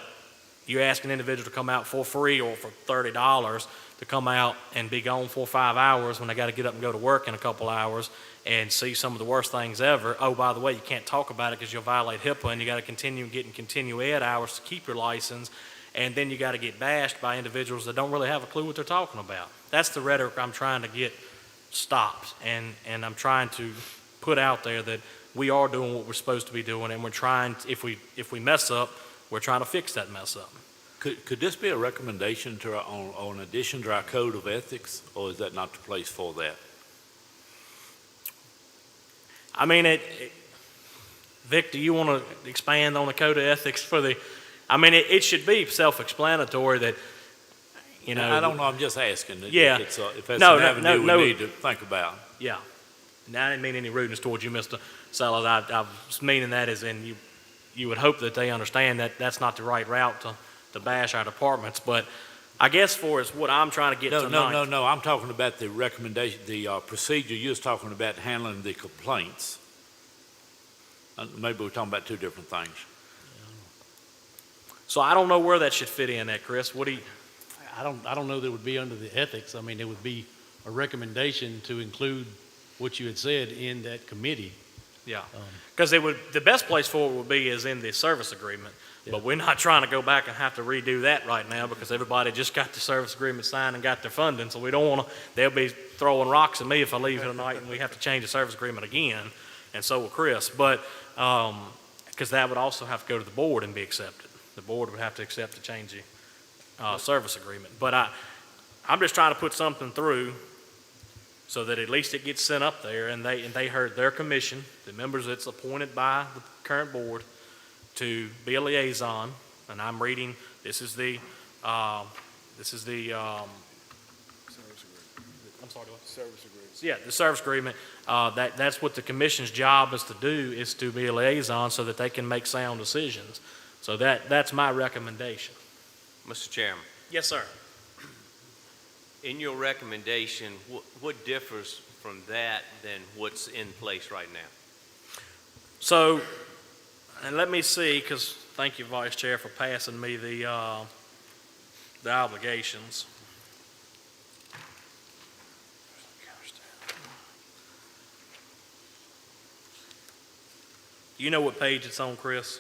you ask an individual to come out for free or for $30 to come out and be gone 4 or 5 hours when they got to get up and go to work in a couple hours and see some of the worst things ever. Oh, by the way, you can't talk about it because you'll violate HIPAA, and you got to continue getting continue ed hours to keep your license, and then you got to get bashed by individuals that don't really have a clue what they're talking about. That's the rhetoric I'm trying to get stopped, and I'm trying to put out there that we are doing what we're supposed to be doing, and we're trying, if we mess up, we're trying to fix that mess up. Could this be a recommendation to on addition to our code of ethics, or is that not the place for that? I mean, Vic, do you want to expand on the code of ethics for the, I mean, it should be self-explanatory that, you know. I don't know, I'm just asking. Yeah. If that's No, an avenue no. we need to think about. Yeah. Now, I didn't mean any rudeness towards you, Mr. Sellers. I was meaning that as in you would hope that they understand that that's not the right route to bash our departments. But I guess for is what I'm trying to get tonight. No, I'm talking about the recommendation, the procedure you was talking about handling the complaints. Maybe we're talking about two different things. So I don't know where that should fit in at, Chris. What do you? I don't know that it would be under the ethics. I mean, it would be a recommendation to include what you had said in that committee. Yeah, because the best place for it would be is in the service agreement. Yeah. But we're not trying to go back and have to redo that right now because everybody just got the service agreement signed and got their funding. So we don't want to, they'll be throwing rocks at me if I leave here tonight and we have to change the service agreement again. And so will Chris. But, because that would also have to go to the board and be accepted. The board would have to accept to change the service agreement. But I'm just trying to put something through so that at least it gets sent up there and they heard their commission, the members that's appointed by the current board, to be a liaison. And I'm reading, this is the I'm sorry, what? Service agreement. Yeah, the service agreement, that's what the commission's job is to do, is to be a liaison so that they can make sound decisions. So that's my recommendation. Mr. Chairman, Yes, sir. in your recommendation, what differs from that than what's in place right now? So, and let me see, because thank you, Vice Chair, for passing me the obligations. You know what page it's on, Chris?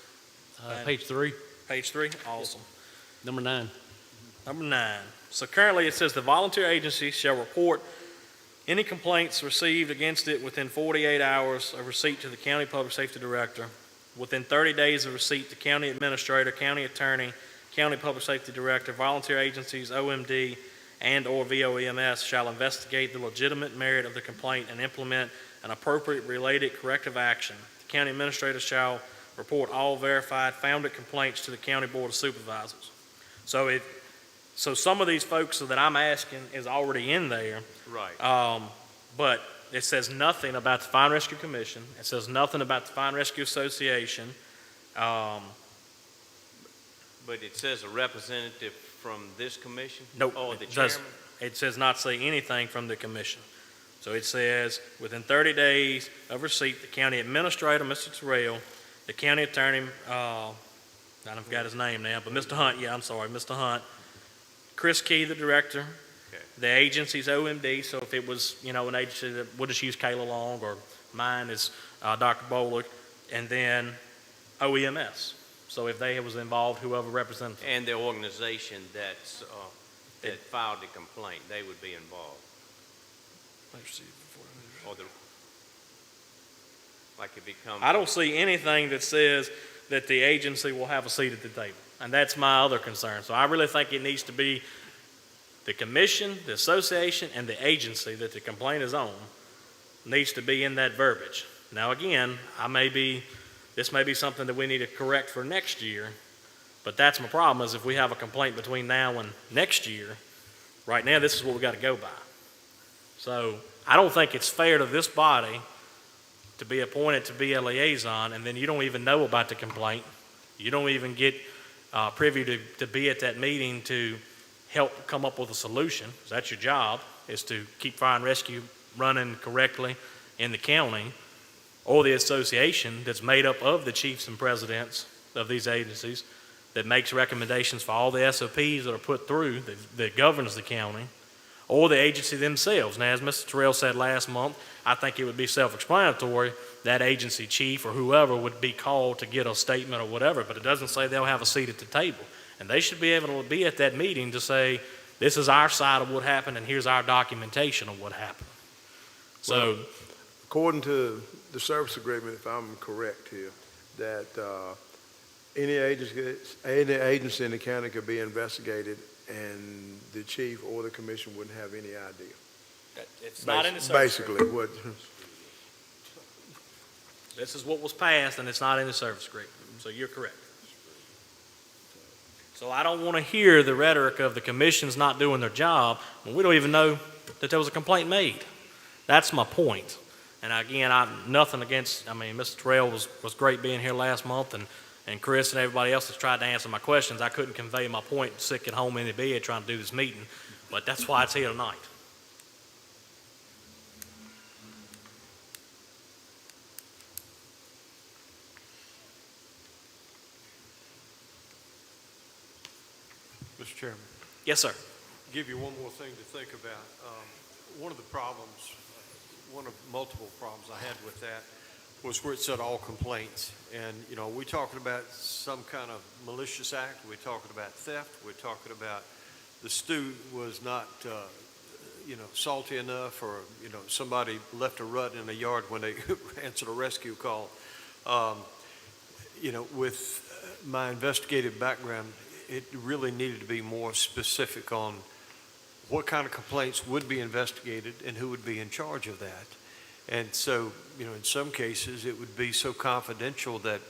Page 3, Page 3? Awesome. number 9. Number 9. So currently it says the volunteer agency shall report any complaints received against it within 48 hours of receipt to the county public safety director. Within 30 days of receipt, the county administrator, county attorney, county public safety director, volunteer agencies, OMD, and/or VOEMS shall investigate the legitimate merit of the complaint and implement an appropriate related corrective action. The county administrator shall report all verified founded complaints to the county board of supervisors. So some of these folks that I'm asking is already in there. Right. But it says nothing about the Fire and Rescue Commission. It says nothing about the Fire and Rescue Association. But it says a representative from this commission? Nope. Or the it does- chairman? It says not say anything from the commission. So it says, within 30 days of receipt, the county administrator, Mr. Terrell, the county attorney, I forgot his name now, but Mr. Hunt, Mr. Hunt, Chris Key, the director, Okay. the agency's OMD, so if it was, an agency that, we'll just use Kayla Long, or mine is Dr. Bolick, and then OEMS. So if they was involved, whoever represented them. And the organization that filed the complaint, they would be involved? Or like it becomes... I don't see anything that says that the agency will have a seat at the table, and that's my other concern. So I really think it needs to be the commission, the association, and the agency that the complaint is on needs to be in that verbiage. Now, again, this may be something that we need to correct for next year, but that's my problem, is if we have a complaint between now and next year, right now, this is what we got to go by. So I don't think it's fair to this body to be appointed to be a liaison, and then you don't even know about the complaint. You don't even get privy to be at that meeting to help come up with a solution. That's your job, is to keep fire and rescue running correctly in the county, or the association that's made up of the chiefs and presidents of these agencies that makes recommendations for all the SOPs that are put through that governs the county, or the agency themselves. Now, as Mr. Terrell said last month, I think it would be self-explanatory. That agency chief or whoever would be called to get a statement or whatever, but it doesn't say they'll have a seat at the table. And they should be able to be at that meeting to say, this is our side of what happened and here's our documentation of what happened. So, According to the service agreement, if I'm correct here, that any agency in the county could be investigated, and the chief or the commission wouldn't have any idea. It's not in the service agreement. Basically, what, This is what was passed, and it's not in the service agreement, so you're correct. So I don't want to hear the rhetoric of the commission's not doing their job when we don't even know that there was a complaint made. That's my point. And again, nothing against, Mr. Terrell was great being here last month, and Chris and everybody else has tried to answer my questions. I couldn't convey my point sick at home in the bed trying to do this meeting, but that's why it's here tonight. Mr. Chairman, Yes, sir. give you one more thing to think about. One of the problems, one of multiple problems I had with that was where it said all complaints. And, we talking about some kind of malicious act, we're talking about theft, we're talking about the stew was not, salty enough, or, somebody left a rut in the yard when they answered a rescue call. With my investigative background, it really needed to be more specific on what kind of complaints would be investigated and who would be in charge of that. And so, in some cases, it would be so confidential that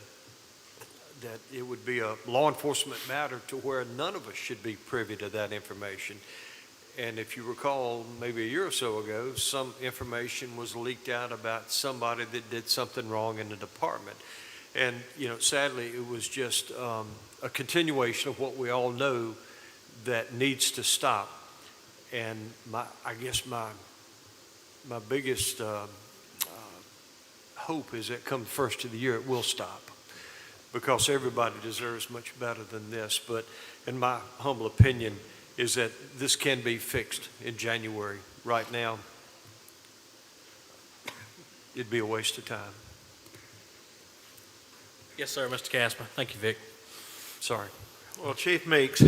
it would be a law enforcement matter to where none of us should be privy to that information. And if you recall, maybe a year or so ago, some information was leaked out about somebody that did something wrong in the department. And, sadly, it was just a continuation of what we all know that needs to stop. And I guess my biggest hope is that come the first of the year, it will stop, because everybody deserves much better than this. But in my humble opinion is that this can be fixed in January. Right now, it'd be a waste of time. Yes, sir, Mr. Casper. Thank you, Vic. Sorry. Well, Chief Meeks,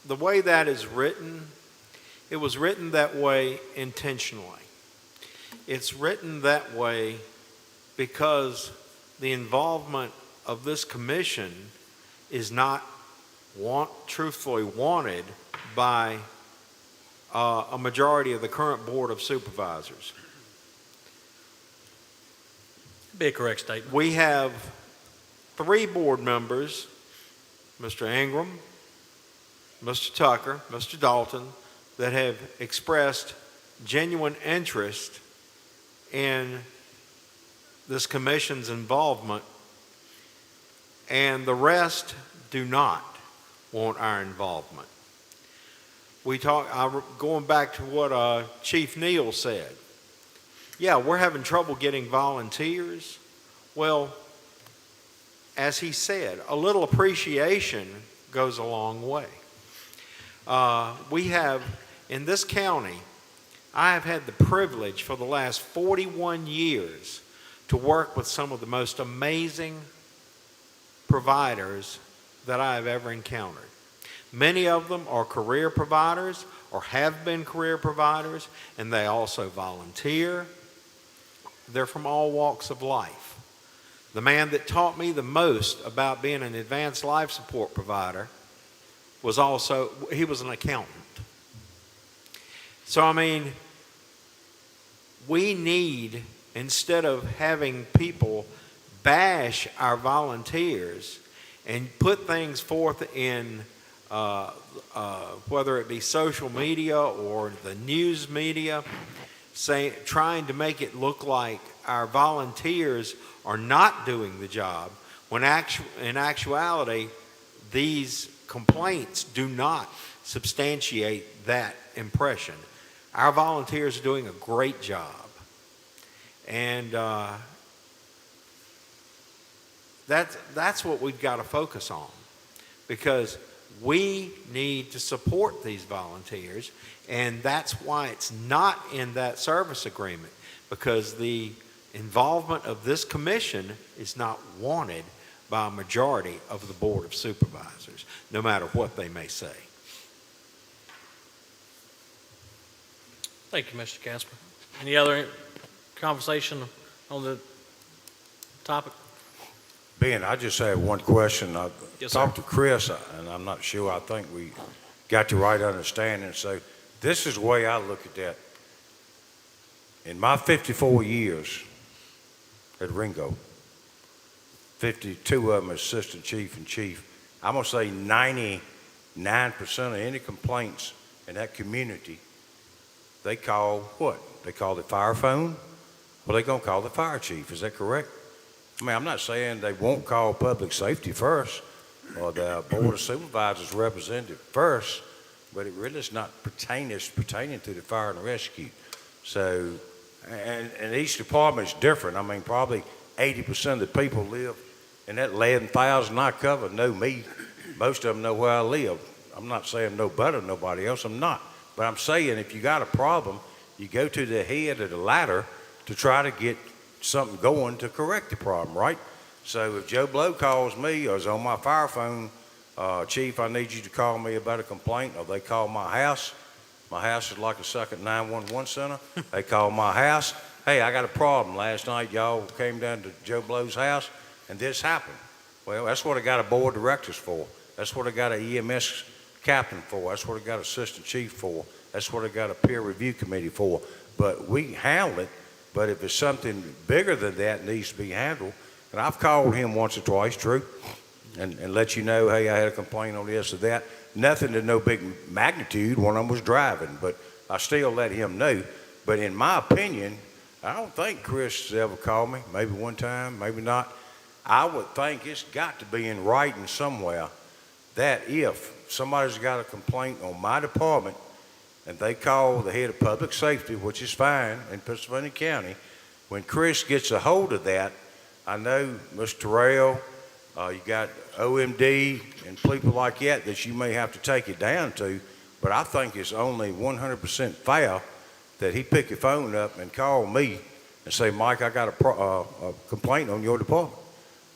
the way that is written, it was written that way intentionally. It's written that way because the involvement of this commission is not truthfully wanted by a majority of the current Board of Supervisors. Be a correct statement. We have 3 board members, Mr. Ingram, Mr. Tucker, Mr. Dalton, that have expressed genuine interest in this commission's involvement, and the rest do not want our involvement. Going back to what Chief Neal said, yeah, we're having trouble getting volunteers. Well, as he said, a little appreciation goes a long way. We have, in this county, I have had the privilege for the last 41 years to work with some of the most amazing providers that I have ever encountered. Many of them are career providers or have been career providers, and they also volunteer. They're from all walks of life. The man that taught me the most about being an advanced life support provider he was an accountant. So, we need, instead of having people bash our volunteers and put things forth in whether it be social media or the news media, trying to make it look like our volunteers are not doing the job, when in actuality, these complaints do not substantiate that impression. Our volunteers are doing a great job. And that's what we've got to focus on, because we need to support these volunteers, and that's why it's not in that service agreement, because the involvement of this commission is not wanted by a majority of the Board of Supervisors, no matter what they may say. Thank you, Mr. Casper. Any other conversation on the topic? Ben, I just have one question. I Yes, sir. talked to Chris, and I'm not sure, I think we got the right understanding. So this is the way I look at that. In my 54 years at Ringo, 52 of them as assistant chief and chief, I'm going to say 99% of any complaints in that community, they call what? They call the fire phone? Well, they're going to call the fire chief. Is that correct? I mean, I'm not saying they won't call public safety first or the board of supervisors representative first, but it really is not pertaining to the fire and rescue. So, and each department is different. I mean, probably 80% of the people live in that 11,000 I cover know me. Most of them know where I live. I'm not saying no better than nobody else. I'm not. But I'm saying if you got a problem, you go to the head of the ladder to try to get something going to correct the problem, right? So if Joe Blow calls me or is on my fire phone, Chief, I need you to call me about a complaint, or they call my house. My house is like a second 911 center. They call my house. Hey, I got a problem. Last night y'all came down to Joe Blow's house and this happened. Well, that's what I got a board of directors for. That's what I got an EMS captain for. That's what I got assistant chief for. That's what I got a peer review committee for. But we handle it. But if it's something bigger than that needs to be handled, and I've called him once or twice, true, and let you know, hey, I had a complaint on this or that. Nothing to no big magnitude. One of them was driving, but I still let him know. But in my opinion, I don't think Chris has ever called me. Maybe one time, maybe not. I would think it's got to be in writing somewhere that if somebody's got a complaint on my department and they call the head of public safety, which is fine in Pittsylvania County, when Chris gets a hold of that, I know Mr. Terrell, you got OMD and people like that you may have to take it down to, but I think it's only 100% fair that he pick your phone up and call me and say, Mike, I got a complaint on your department.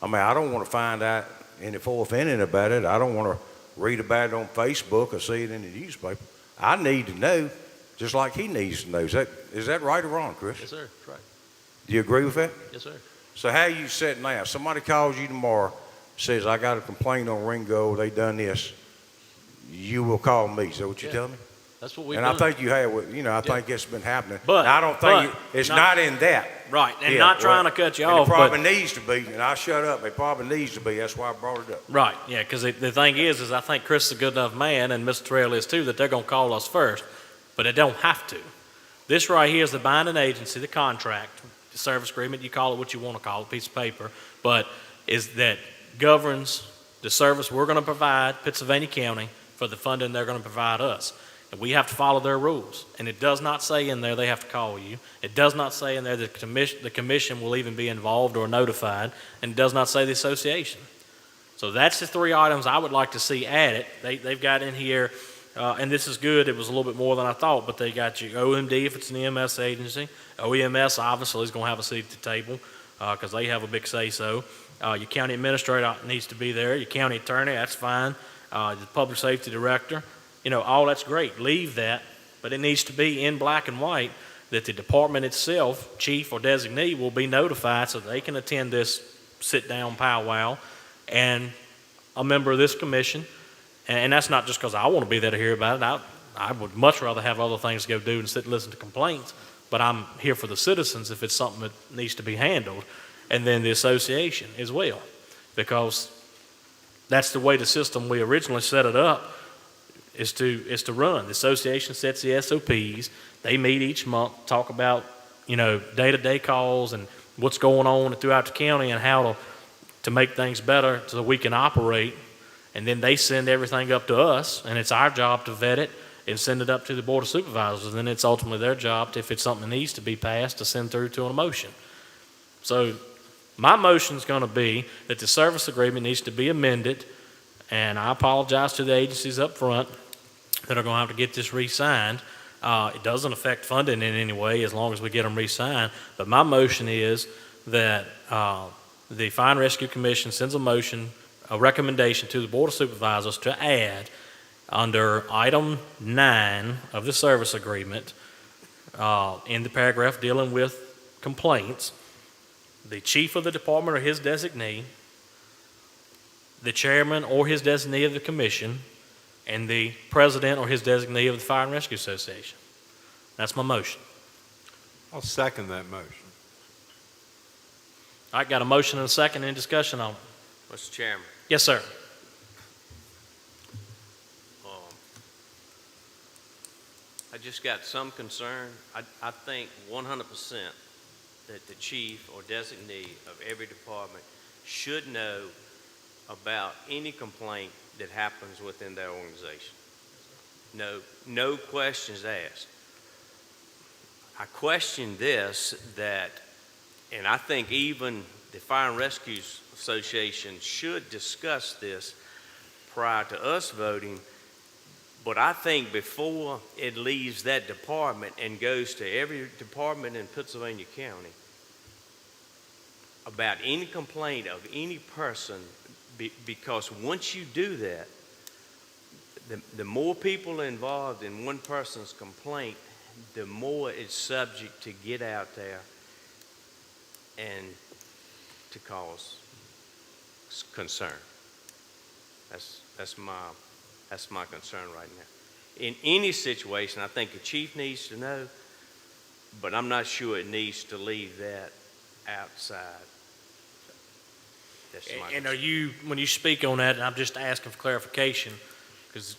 I mean, I don't want to find out any fourth inning about it. I don't want to read about it on Facebook or see it in the newspaper. I need to know, just like he needs to know. Is that right or wrong, Chris? Yes, sir. That's right. Do you agree with that? Yes, sir. So how you set now? Somebody calls you tomorrow, says, I got a complaint on Ringo, they done this. You will call me. Is that what you tell me? That's what we've And done. I think you have, I think it's been happening. But- I don't think but it's not in that. Right, and Yeah, not trying well, to cut you and off, it probably but, needs to be, and I shut up, it probably needs to be, that's why I brought it up. right, yeah, because the thing is I think Chris is a good enough man, and Mr. Terrell is too, that they're going to call us first, but they don't have to. This right here is the binding agency, the contract, the service agreement, you call it what you want to call it, piece of paper, but is that governs the service we're going to provide Pittsylvania County for the funding they're going to provide us. And we have to follow their rules. And it does not say in there they have to call you. It does not say in there that the commission will even be involved or notified. And it does not say the association. So that's the three items I would like to see added. They've got in here, and this is good, it was a little bit more than I thought, but they got you OMD if it's an EMS agency. OEMS obviously is going to have a seat at the table because they have a big say-so. Your county administrator needs to be there. Your county attorney, that's fine. The public safety director. All that's great. Leave that, but it needs to be in black and white that the department itself, chief or designee, will be notified so they can attend this sit-down powwow, and a member of this commission. And that's not just because I want to be there to hear about it. I would much rather have other things to go do and sit and listen to complaints, but I'm here for the citizens if it's something that needs to be handled, and then the association as well, because that's the way the system we originally set it up is to run. The association sets the SOPs. They meet each month, talk about, day-to-day calls and what's going on throughout the county and how to make things better so we can operate. And then they send everything up to us, and it's our job to vet it and send it up to the Board of Supervisors. And then it's ultimately their job, if it's something that needs to be passed, to send through to an motion. So my motion's going to be that the service agreement needs to be amended, and I apologize to the agencies up front that are going to have to get this re-signed. It doesn't affect funding in any way as long as we get them re-signed. But my motion is that the Fire and Rescue Commission sends a recommendation to the Board of Supervisors to add under item 9 of the service agreement in the paragraph dealing with complaints, the chief of the department or his designee the chairman or his designee of the commission, and the president or his designee of the Fire and Rescue Association. That's my motion. I'll second that motion. All right, got a motion and a second. Any discussion on it? Mr. Chairman, Yes, sir. I just got some concern. I think 100% that the chief or designee of every department should know about any complaint that happens within their organization. No questions asked. I question this, and I think even the Fire and Rescue Association should discuss this prior to us voting, but I think before it leaves that department and goes to every department in Pittsylvania County about any complaint of any person, because once you do that, the more people involved in one person's complaint, the more it's subject to get out there and to cause concern. That's my concern right now. In any situation, I think the chief needs to know, but I'm not sure it needs to leave that outside. That's my And concern. when you speak on that, and I'm just asking for clarification, because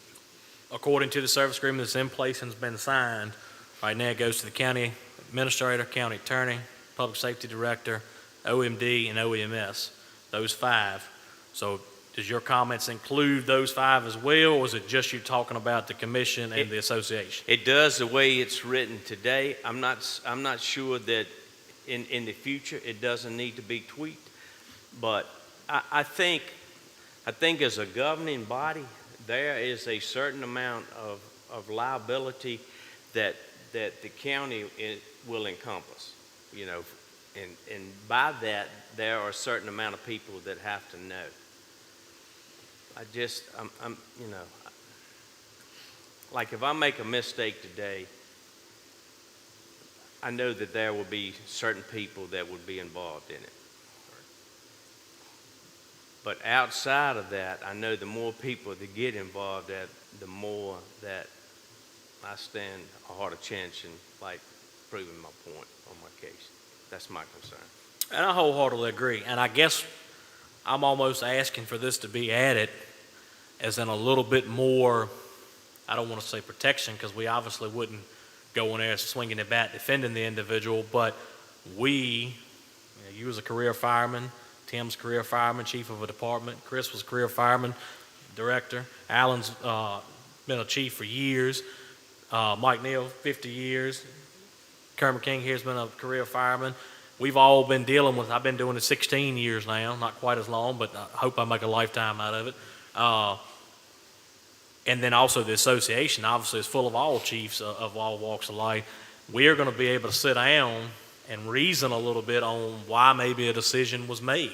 according to the service agreement that's in place and has been signed, right now it goes to the county administrator, county attorney, public safety director, OMD, and OEMS, those 5. So does your comments include those 5 as well, or is it just you talking about the commission and the association? It does the way it's written today. I'm not sure that in the future it doesn't need to be tweaked, but I think as a governing body, there is a certain amount of liability that the county will encompass, and by that, there are a certain amount of people that have to know. I'm like if I make a mistake today, I know that there will be certain people that would be involved in it. But outside of that, I know the more people that get involved, the more that I stand a harder chance in like proving my point on my case. That's my concern. And I wholeheartedly agree. And I guess I'm almost asking for this to be added as in a little bit more, I don't want to say protection, because we obviously wouldn't go in there swinging the bat defending the individual, but you as a career fireman, Tim's career fireman, chief of a department, Chris was a career fireman, director, Alan's been a chief for years, Mike Neal, 50 years, Kermit King here's been a career fireman. We've all been dealing with, I've been doing it 16 years now, not quite as long, but I hope I make a lifetime out of it. And then also the association, obviously, is full of all chiefs of all walks of life. We are going to be able to sit down and reason a little bit on why maybe a decision was made,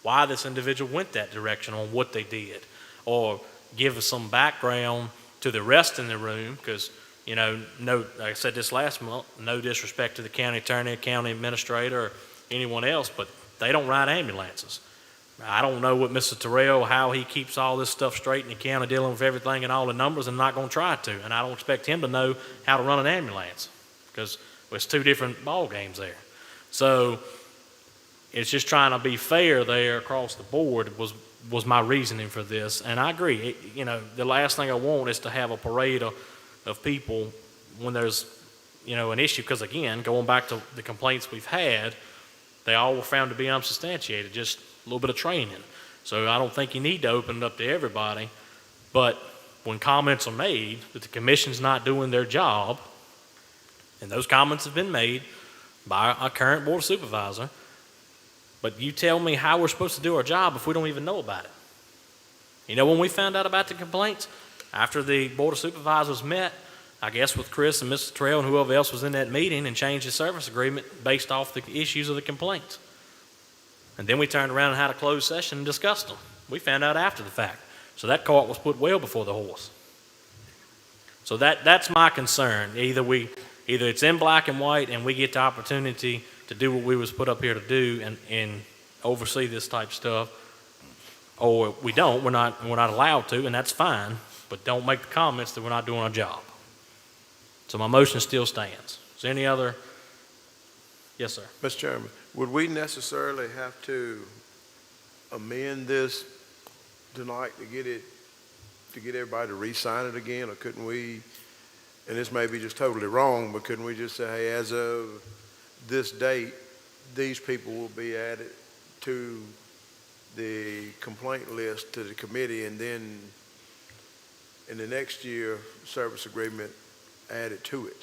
why this individual went that direction on what they did, or give us some background to the rest in the room, because, like I said this last month, no disrespect to the county attorney, county administrator, or anyone else, but they don't ride ambulances. I don't know what Mr. Terrell, how he keeps all this stuff straight in the county, dealing with everything and all the numbers, and not going to try to. And I don't expect him to know how to run an ambulance, because it's 2 different ball games there. So it's just trying to be fair there across the board was my reasoning for this. And I agree. The last thing I want is to have a parade of people when there's an issue, because again, going back to the complaints we've had, they all were found to be unsubstantiated, just a little bit of training. So I don't think you need to open it up to everybody, but when comments are made that the commission's not doing their job, and those comments have been made by a current board supervisor, but you tell me how we're supposed to do our job if we don't even know about it. When we found out about the complaints, after the board of supervisors met, I guess with Chris and Mr. Terrell and whoever else was in that meeting, and changed the service agreement based off the issues of the complaints. And then we turned around and had a closed session and discussed them. We found out after the fact. So that cart was put well before the horse. So that's my concern. Either it's in black and white and we get the opportunity to do what we was put up here to do and oversee this type of stuff, or we don't, we're not allowed to, and that's fine, but don't make the comments that we're not doing our job. So my motion still stands. Is there any other? Yes, sir. Mr. Chairman, would we necessarily have to amend this tonight to get everybody to re-sign it again, or couldn't we, and this may be just totally wrong, but couldn't we just say, hey, as of this date, these people will be added to the complaint list to the committee, and then in the next year, service agreement added to it?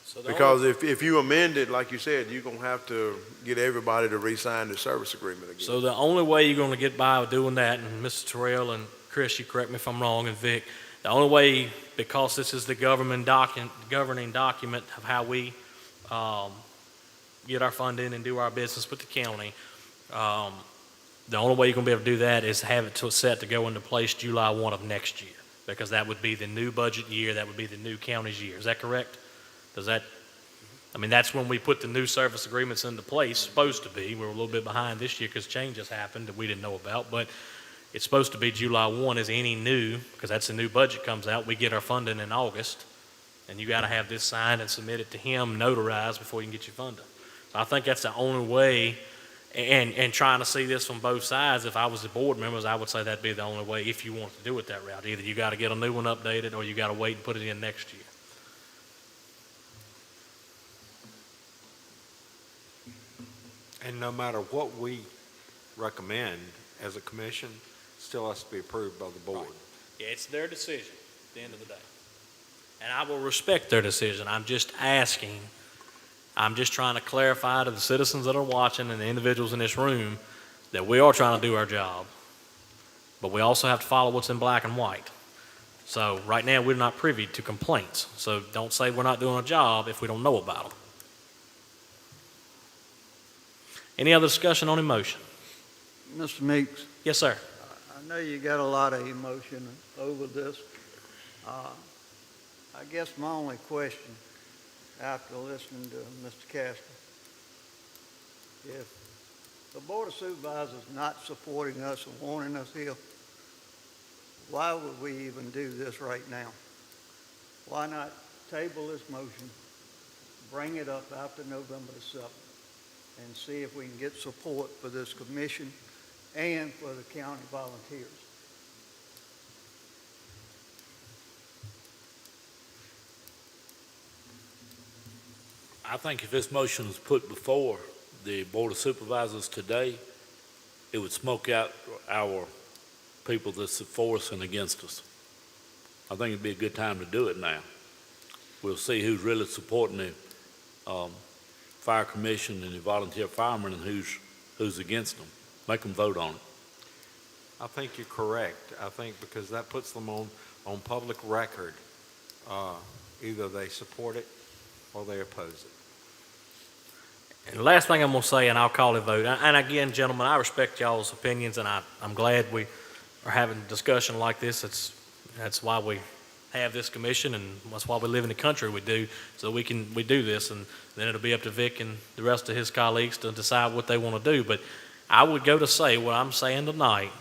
So the Because if you amend it, like you said, you're going to have to get everybody to re-sign the service agreement again. So the only way you're going to get by with doing that, and Mr. Terrell and Chris, you correct me if I'm wrong, and Vic, the only way, because this is the governing document of how we get our funding and do our business with the county, the only way you're going to be able to do that is have it set to go into place July 1 of next year, because that would be the new budget year, that would be the new county's year. Is that correct? That's when we put the new service agreements into place, supposed to be. We're a little bit behind this year because changes happened that we didn't know about, but it's supposed to be July 1 is any new, because that's the new budget comes out. We get our funding in August, and you got to have this signed and submitted to him, notarized, before you can get your funding. So I think that's the only way, and trying to see this from both sides, if I was the board members, I would say that'd be the only way if you want to do it that route. Either you got to get a new one updated, or you got to wait and put it in next year. And no matter what we recommend as a commission, still has to be approved by the board. Yeah, it's their decision at the end of the day. And I will respect their decision. I'm just asking, I'm just trying to clarify to the citizens that are watching and the individuals in this room that we are trying to do our job, but we also have to follow what's in black and white. So right now, we're not privy to complaints. So don't say we're not doing a job if we don't know about them. Any other discussion on emotion? Mr. Meeks, Yes, sir. I know you got a lot of emotion over this. I guess my only question after listening to Mr. Casper, if the Board of Supervisors is not supporting us and wanting us here, why would we even do this right now? Why not table this motion, bring it up after November the 7th, and see if we can get support for this commission and for the county volunteers? I think if this motion was put before the Board of Supervisors today, it would smoke out our people that's for us and against us. I think it'd be a good time to do it now. We'll see who's really supporting the fire commission and the volunteer firemen and who's against them. Make them vote on it. I think you're correct. I think because that puts them on public record. Either they support it or they oppose it. And the last thing I'm going to say, and I'll call it vote, and again, gentlemen, I respect y'all's opinions, and I'm glad we are having a discussion like this. That's why we have this commission, and that's why we live in the country we do, so we do this, and then it'll be up to Vic and the rest of his colleagues to decide what they want to do. But I would go to say what I'm saying tonight,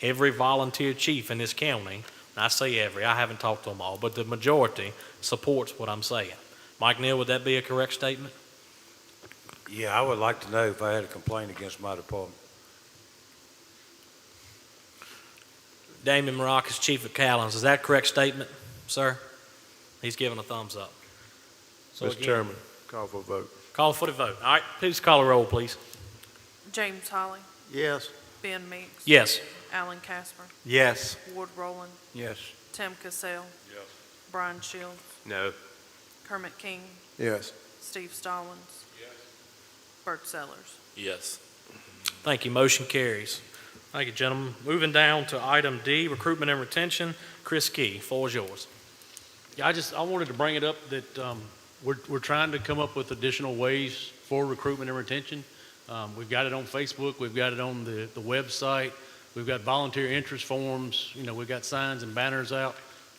every volunteer chief in this county, and I say every, I haven't talked to them all, but the majority supports what I'm saying. Mike Neal, would that be a correct statement? Yeah, I would like to know if I had a complaint against my department. Damon Maroc is chief of Callens. Is that a correct statement, sir? He's giving a thumbs up. So Mr. again, Chairman, call for a vote. call for the vote. All right, please call a roll, please. James Holly, Yes. Ben Meeks. Yes. Alan Casper, Yes. Ward Rowland, Yes. Tim Cassell. Yes. Brian Shields, No. Kermit King, Yes. Steve Stallings. Bert Sellers. Yes. Thank you. Motion carries. Thank you, gentlemen. Moving down to item D, recruitment and retention. Chris Key, floor is yours. Yeah, I wanted to bring it up that we're trying to come up with additional ways for recruitment and retention. We've got it on Facebook. We've got it on the website. We've got volunteer interest forms. We've got signs and banners out.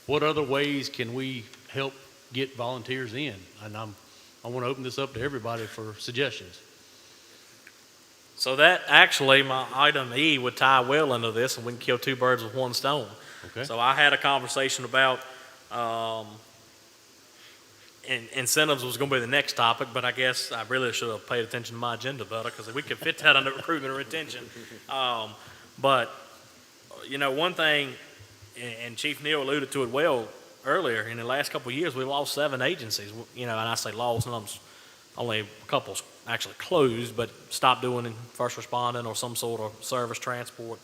What other ways can we help get volunteers in? And I want to open this up to everybody for suggestions. So that actually, my item E would tie well into this, and we can kill two birds with one stone. Okay. So I had a conversation about, incentives was going to be the next topic, but I guess I really should have paid attention to my agenda better, because we could fit that under recruitment and retention. But, one thing, and Chief Neal alluded to it well earlier, in the last couple of years, we lost 7 agencies, and I say lost, and only a couple actually closed, but stopped doing first responding or some sort of service transport.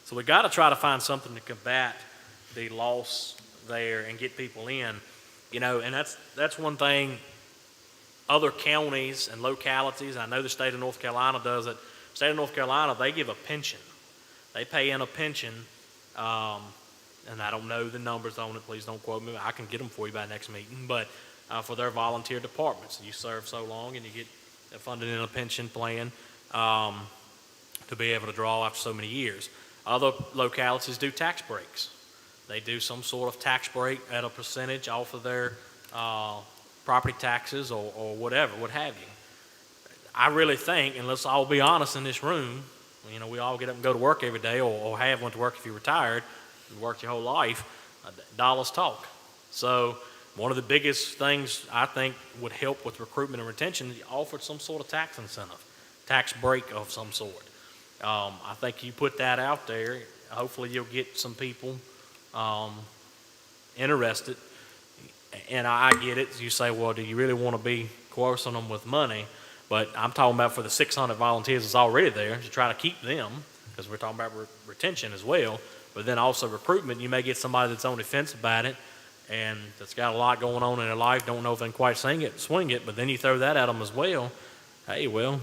So we got to try to find something to combat the loss there and get people in, and that's one thing. Other counties and localities, I know the state of North Carolina does it. State of North Carolina, they give a pension. They pay in a pension, and I don't know the numbers on it. Please don't quote me. I can get them for you by next meeting, but for their volunteer departments, you serve so long and you get funded in a pension plan to be able to draw after so many years. Other localities do tax breaks. They do some sort of tax break at a percentage off of their property taxes or whatever, what have you. I really think, and let's all be honest in this room, we all get up and go to work every day, or have went to work if you're retired, you worked your whole life, dollars talk. So one of the biggest things I think would help with recruitment and retention is offer some sort of tax incentive, tax break of some sort. I think you put that out there, hopefully you'll get some people interested. And I get it. You say, well, do you really want to be coercing them with money? But I'm talking about for the 600 volunteers that's already there, to try to keep them, because we're talking about retention as well. But then also recruitment, you may get somebody that's on the fence about it and that's got a lot going on in their life, don't know if they can quite swing it, but then you throw that at them as well. Hey, well,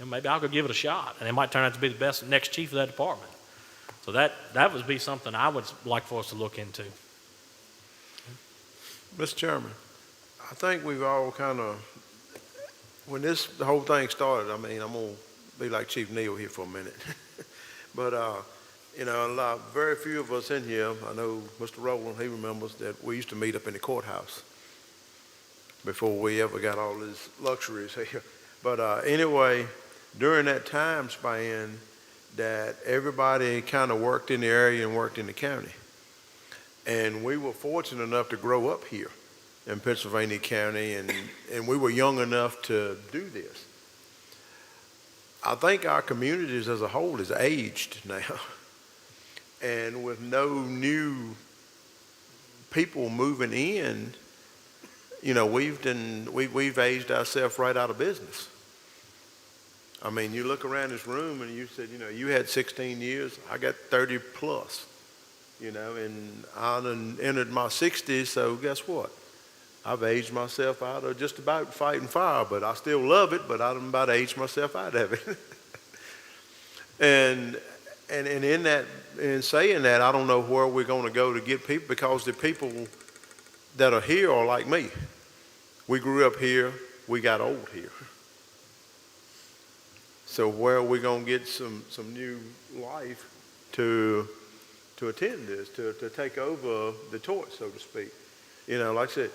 maybe I'll go give it a shot. And it might turn out to be the best next chief of that department. So that would be something I would like for us to look into. Mr. Chairman, I think we've all kind of, when the whole thing started, I'm going to be like Chief Neal here for a minute. But, very few of us in here, I know Mr. Rowland, he remembers that we used to meet up in the courthouse before we ever got all these luxuries here. But anyway, during that time span, that everybody kind of worked in the area and worked in the county. And we were fortunate enough to grow up here in Pittsylvania County, and we were young enough to do this. I think our communities as a whole is aged now. And with no new people moving in, we've aged ourselves right out of business. I mean, you look around this room and you said, you had 16 years, I got 30 plus, and I done entered my 60s, so guess what? I've aged myself out of just about fighting fire, but I still love it, but I done about aged myself out of it. And in saying that, I don't know where we're going to go to get people, because the people that are here are like me. We grew up here, we got old here. So where are we going to get some new life to attend this, to take over the torch, so to speak? Like I said,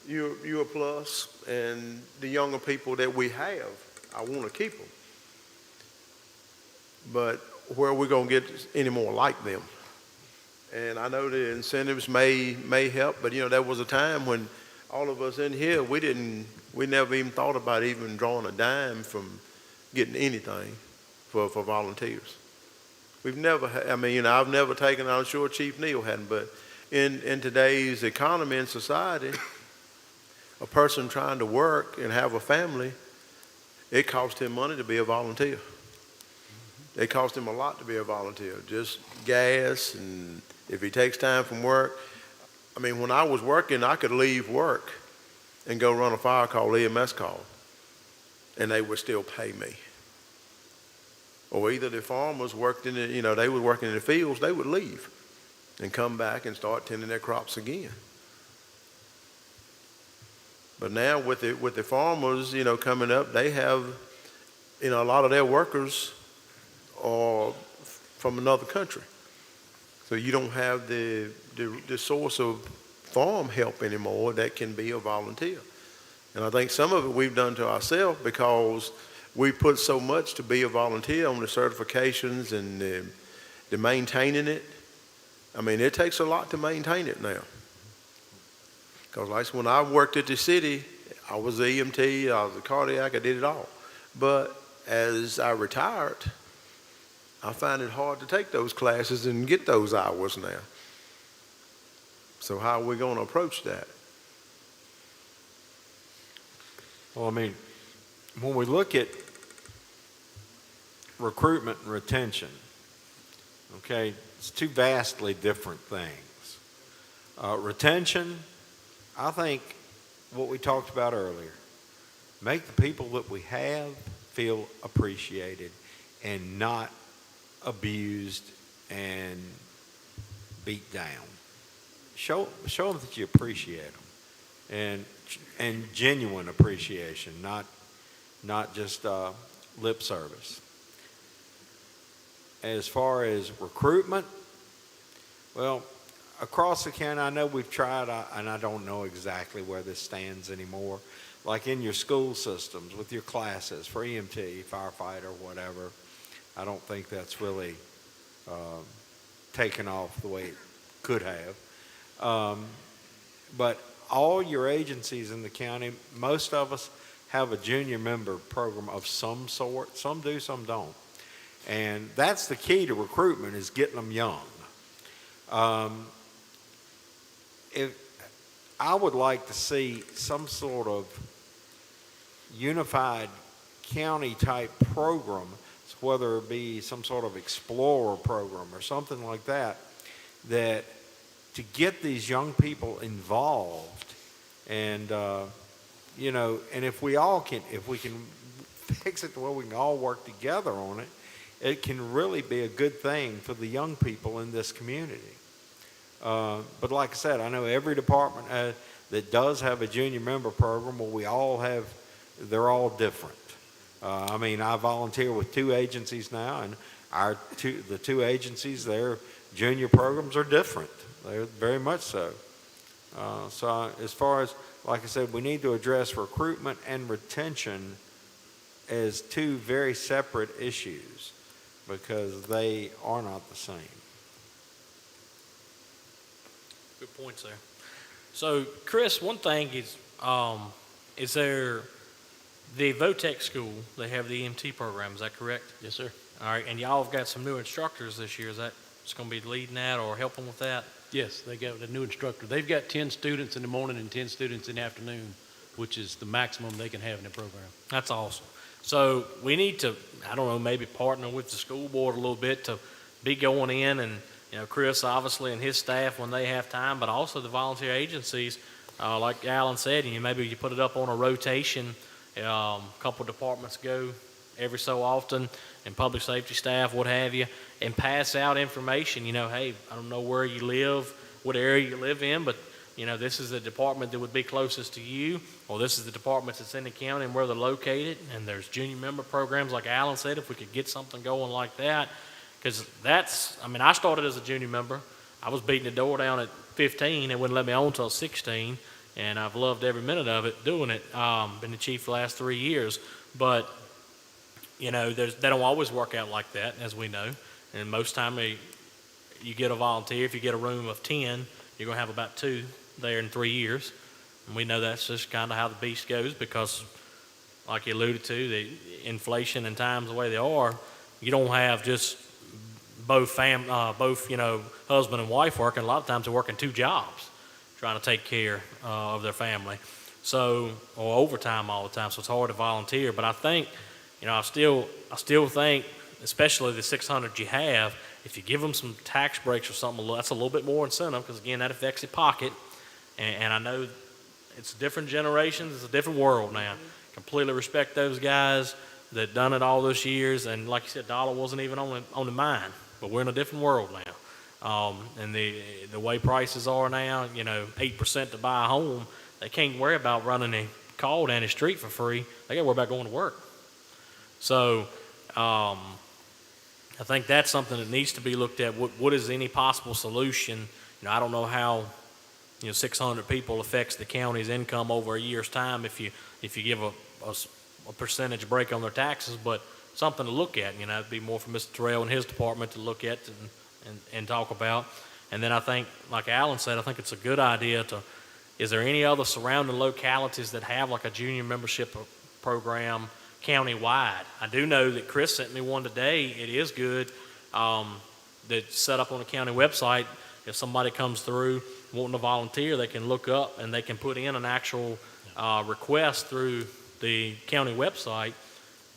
you're a plus, and the younger people that we have, I want to keep them. But where are we going to get any more like them? And I know the incentives may help, but there was a time when all of us in here, we never even thought about even drawing a dime from getting anything for volunteers. We've never, I've never taken, I'm sure Chief Neal hadn't, but in today's economy and society, a person trying to work and have a family, it costs him money to be a volunteer. It costs him a lot to be a volunteer, just gas, and if he takes time from work. When I was working, I could leave work and go run a fire call, EMS call, and they would still pay me. Or either the farmers worked in the, they were working in the fields, they would leave and come back and start tending their crops again. But now with the farmers, coming up, they have, a lot of their workers are from another country. So you don't have the source of farm help anymore that can be a volunteer. And I think some of it we've done to ourselves, because we put so much to be a volunteer on the certifications and the maintaining it. I mean, it takes a lot to maintain it now. Because like when I worked at the city, I was the EMT, I was the cardiac, I did it all. But as I retired, I find it hard to take those classes and get those hours now. So how are we going to approach that? Well, I mean, when we look at recruitment and retention, okay, it's two vastly different things. Retention, I think what we talked about earlier, make the people that we have feel appreciated and not abused and beat down. Show them that you appreciate them, and genuine appreciation, not just lip service. As far as recruitment, well, across the county, I know we've tried, and I don't know exactly where this stands anymore. Like in your school systems with your classes for EMT, firefighter, whatever, I don't think that's really taken off the way it could have. But all your agencies in the county, most of us have a junior member program of some sort. Some do, some don't. And that's the key to recruitment, is getting them young. If I would like to see some sort of unified county type program, whether it be some sort of explorer program or something like that, that to get these young people involved, and you know, and if we can fix it to where we can all work together on it, it can really be a good thing for the young people in this community. But like I said, I know every department that does have a junior member program, well, they're all different. I mean, I volunteer with 2 agencies now, and the two agencies, their junior programs are different. They're very much so. So as far as, like I said, we need to address recruitment and retention as 2 very separate issues, because they are not the same. Good points there. So, Chris, one thing is there the VOTEC school, they have the EMT program, is that correct? Yes, sir. All right, and y'all have got some new instructors this year. Is that just going to be leading that or helping with that? Yes, they got a new instructor. They've got 10 students in the morning and 10 students in the afternoon, which is the maximum they can have in the program. That's awesome. So we need to, I don't know, maybe partner with the school board a little bit to be going in, and, you know, Chris obviously and his staff when they have time, but also the volunteer agencies, like Alan said, maybe you put it up on a rotation. A couple departments go every so often, and public safety staff, what have you, and pass out information. You know, hey, I don't know where you live, what area you live in, but, you know, this is the department that would be closest to you, or this is the department that's in the county and where they're located, and there's junior member programs like Alan said, if we could get something going like that, because I started as a junior member. I was beating the door down at 15, and wouldn't let me on until 16, and I've loved every minute of it doing it. Been the chief the last 3 years, but, you know, they don't always work out like that, as we know, and most time you get a volunteer, if you get a room of 10, you're going to have about 2 there in 3 years. And we know that's just kind of how the beast goes, because, like you alluded to, the inflation and times the way they are, you don't have just both husband and wife working. A lot of times they're working 2 jobs, trying to take care of their family. So, or overtime all the time. So it's hard to volunteer. But I think, you know, I still think, especially the 600 you have, if you give them some tax breaks or something, that's a little bit more incentive, because again, that affects the pocket. And I know it's different generations, it's a different world now. Completely respect those guys that done it all those years. And like you said, dollar wasn't even on the mind, but we're in a different world now. And the way prices are now, you know, 8% to buy a home, they can't worry about running a call down the street for free. They got to worry about going to work. So I think that's something that needs to be looked at. What is any possible solution? You know, I don't know how, you know, 600 people affects the county's income over a year's time if you give a percentage break on their taxes, but something to look at. It'd be more for Mr. Terrell and his department to look at and talk about. And then I think, like Alan said, I think it's a good idea is there any other surrounding localities that have like a junior membership program county-wide? I do know that Chris sent me one today. It is good. That's set up on the county website. If somebody comes through wanting to volunteer, they can look up and they can put in an actual request through the county website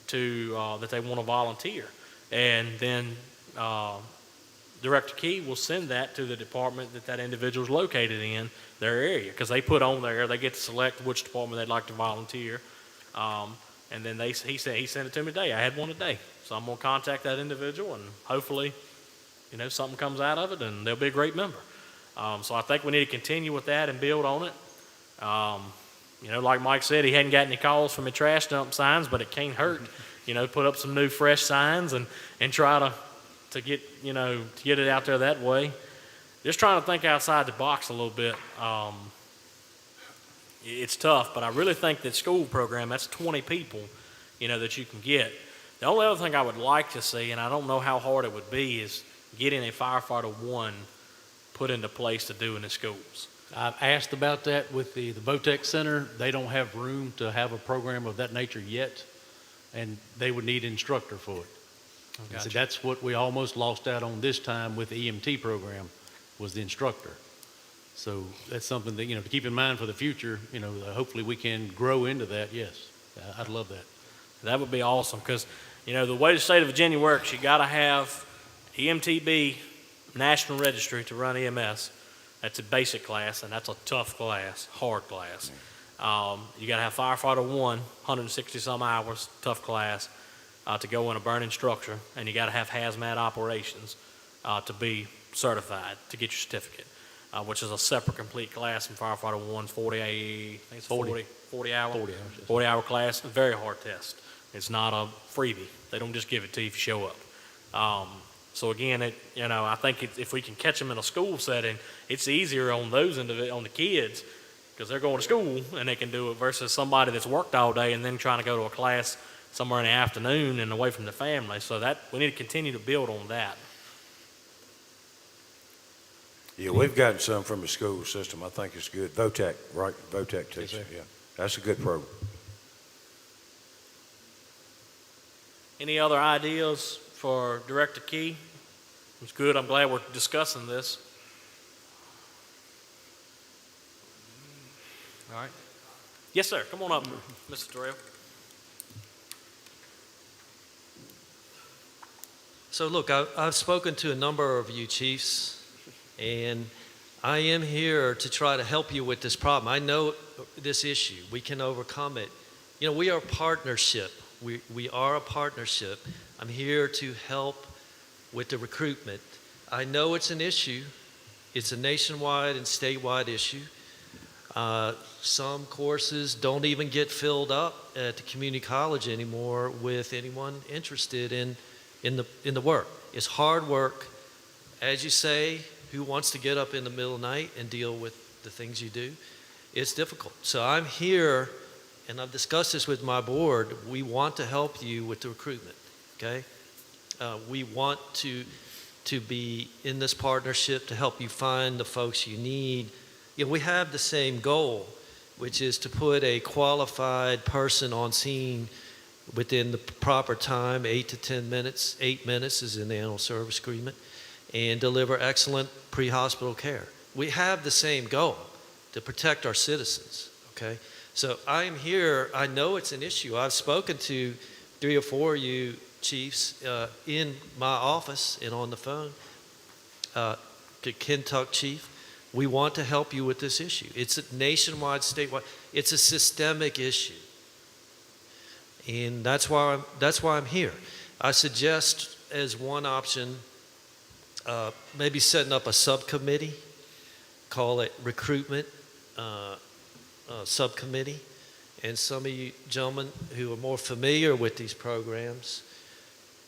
that they want to volunteer. And then Director Key will send that to the department that individual is located in their area, because they put on there, they get to select which department they'd like to volunteer. And then he sent it to me today. I had one today. So I'm going to contact that individual, and hopefully, something comes out of it, and they'll be a great member. So I think we need to continue with that and build on it. Like Mike said, he hadn't got any calls from the trash dump signs, but it can't hurt. Put up some new fresh signs and try to get it out there that way. Just trying to think outside the box a little bit. It's tough, but I really think that school program, that's 20 people, that you can get. The only other thing I would like to see, and I don't know how hard it would be, is getting a firefighter 1 put into place to do in the schools. I've asked about that with the VOTEC Center. They don't have room to have a program of that nature yet, and they would need an instructor for it. Gotcha. So that's what we almost lost out on this time with the EMT program, was the instructor. So that's something that, to keep in mind for the future. Hopefully we can grow into that. Yes, I'd love that. That would be awesome, because, the way the state of Virginia works, you got to have EMTB National Registry to run EMS. That's a basic class, and that's a tough class, hard class. You got to have firefighter 1, 160 some hours, tough class, to go in a burning structure, and you got to have hazmat operations to be certified to get your certificate, which is a separate complete class from firefighter 1's 40 hour class. A very hard test. It's not a freebie. They don't just give it to you if you show up. So again, I think if we can catch them in a school setting, it's easier on on the kids, because they're going to school and they can do it, versus somebody that's worked all day and then trying to go to a class somewhere in the afternoon and away from the family. So that we need to continue to build on that. Yeah, we've gotten some from the school system. I think it's good. VOTEC, right? VOTEC Yes, teacher. sir. Yeah, that's a good program. Any other ideas for Director Key? It's good. I'm glad we're discussing this. All right. Yes, sir. Come on up, Mr. Terrell. So look, I've spoken to a number of you chiefs, and I am here to try to help you with this problem. I know this issue. We can overcome it. We are a partnership. We are a partnership. I'm here to help with the recruitment. I know it's an issue. It's a nationwide and statewide issue. Some courses don't even get filled up at the community college anymore with anyone interested in the work. It's hard work. As you say, who wants to get up in the middle of the night and deal with the things you do? It's difficult. So I'm here, and I've discussed this with my board. We want to help you with the recruitment, okay? We want to be in this partnership to help you find the folks you need. We have the same goal, which is to put a qualified person on scene within the proper time, 8 to 10 minutes. 8 minutes is in the annual service agreement, and deliver excellent pre-hospital care. We have the same goal, to protect our citizens, okay? So I'm here. I know it's an issue. I've spoken to 3 or 4 of you chiefs in my office and on the phone. Kentucky chief, we want to help you with this issue. It's a nationwide, statewide. It's a systemic issue, and that's why I'm here. I suggest as one option, maybe setting up a subcommittee, call it recruitment subcommittee, and some of you gentlemen who are more familiar with these programs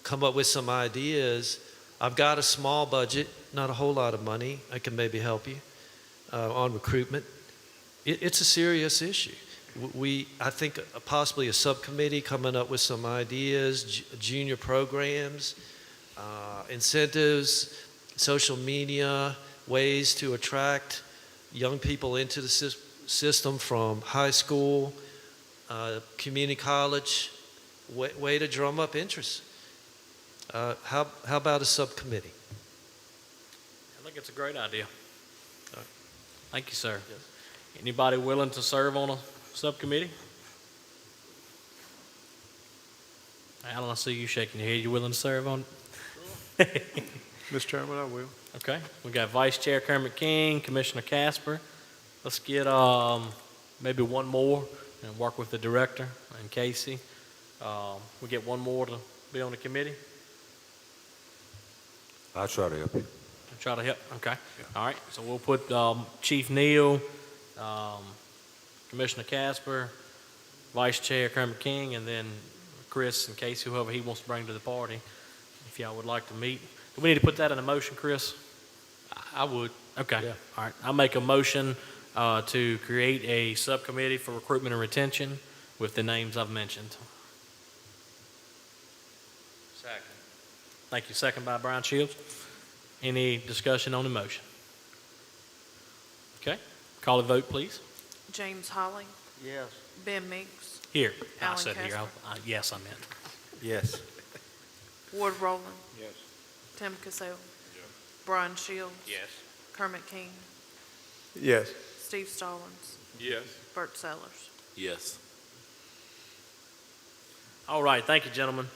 come up with some ideas. I've got a small budget, not a whole lot of money. I can maybe help you on recruitment. It's a serious issue. I think possibly a subcommittee coming up with some ideas, junior programs, incentives, social media, ways to attract young people into the system from high school, community college, way to drum up interest. How about a subcommittee? I think it's a great idea. Thank you, sir. Anybody willing to serve on a subcommittee? Alan, I see you shaking your head. You willing to serve on it? Mr. Chairman, I will. Okay. We got Vice Chair Kermit King, Commissioner Casper. Let's get maybe one more and work with the director and Casey. We get one more to be on the committee. I'll try to help you. Try to help. Okay. All right. So we'll put Chief Neal, Commissioner Casper, Vice Chair Kermit King, and then Chris and Casey, whoever he wants to bring to the party, if y'all would like to meet. Do we need to put that in a motion, Chris? I would. Okay. Yeah. All right. I'll make a motion to create a subcommittee for recruitment and retention with the names I've mentioned. Second. Thank you. Second by Brian Shields. Any discussion on the motion? Okay. Call a vote, please. James Holly, Yes. Ben Meeks, Here. I Alan said here. Casper. Yes, I meant. Yes. Ward Rowland, Yes. Tim Cassell, Brian Shields, Yes. Kermit King, Yes. Steve Stallings, Yes. Bert Sellers. Yes. All right. Thank you, gentlemen.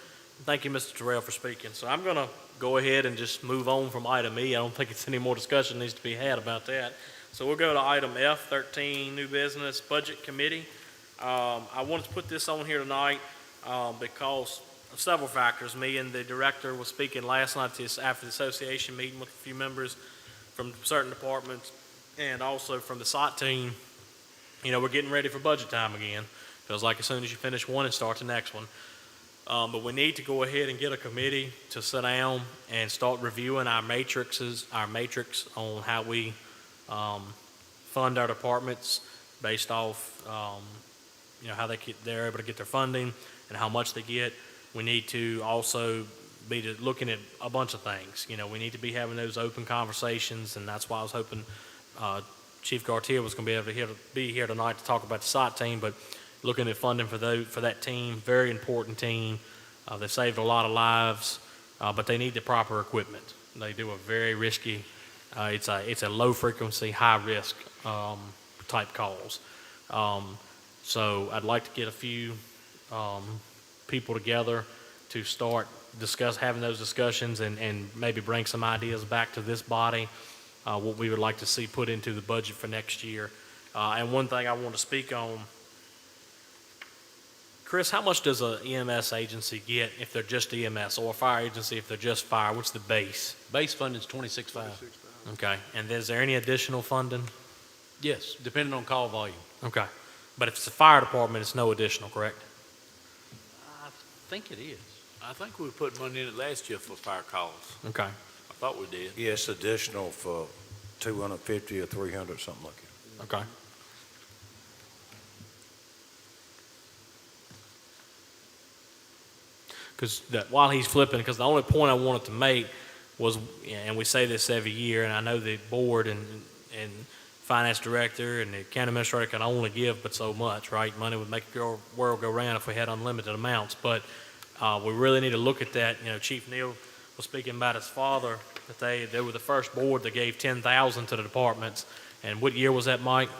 Thank you, Mr. Terrell, for speaking. So I'm going to go ahead and just move on from item E. I don't think it's any more discussion needs to be had about that. So we'll go to item F, 13, new business, budget committee. I wanted to put this on here tonight because of several factors. Me and the director was speaking last night after the association meeting with a few members from certain departments and also from the SOT team. You know, we're getting ready for budget time again. Feels like as soon as you finish one, it starts the next one. But we need to go ahead and get a committee to sit down and start reviewing our matrix on how we fund our departments based off, how they're able to get their funding and how much they get. We need to also be looking at a bunch of things. You know, we need to be having those open conversations, and that's why I was hoping Chief Garcia was going to be able to be here tonight to talk about the SOT team, but looking at funding for that team, very important team. They saved a lot of lives, but they need the proper equipment. They do a very risky, it's a low frequency, high risk type calls. So I'd like to get a few people together to start having those discussions and maybe bring some ideas back to this body, what we would like to see put into the budget for next year. And one thing I want to speak on, Chris, how much does an EMS agency get if they're just EMS, or a fire agency if they're just fire? What's the base? Base funding is 26.5. Okay. And is there any additional funding? Yes, depending on call volume. Okay. But if it's a fire department, it's no additional, correct? I think it is. I think we put money in it last year for fire calls. Okay. I thought we did. Yeah, it's additional for 250 or 300, something like that. Okay. Because while he's flipping, because the only point I wanted to make was, and we say this every year, and I know the board and finance director and the county administrator can only give but so much, right? Money would make the world go round if we had unlimited amounts, but we really need to look at that. You know, Chief Neal was speaking about his father, that they were the first board that gave $10,000 to the departments. And what year was that, Mike?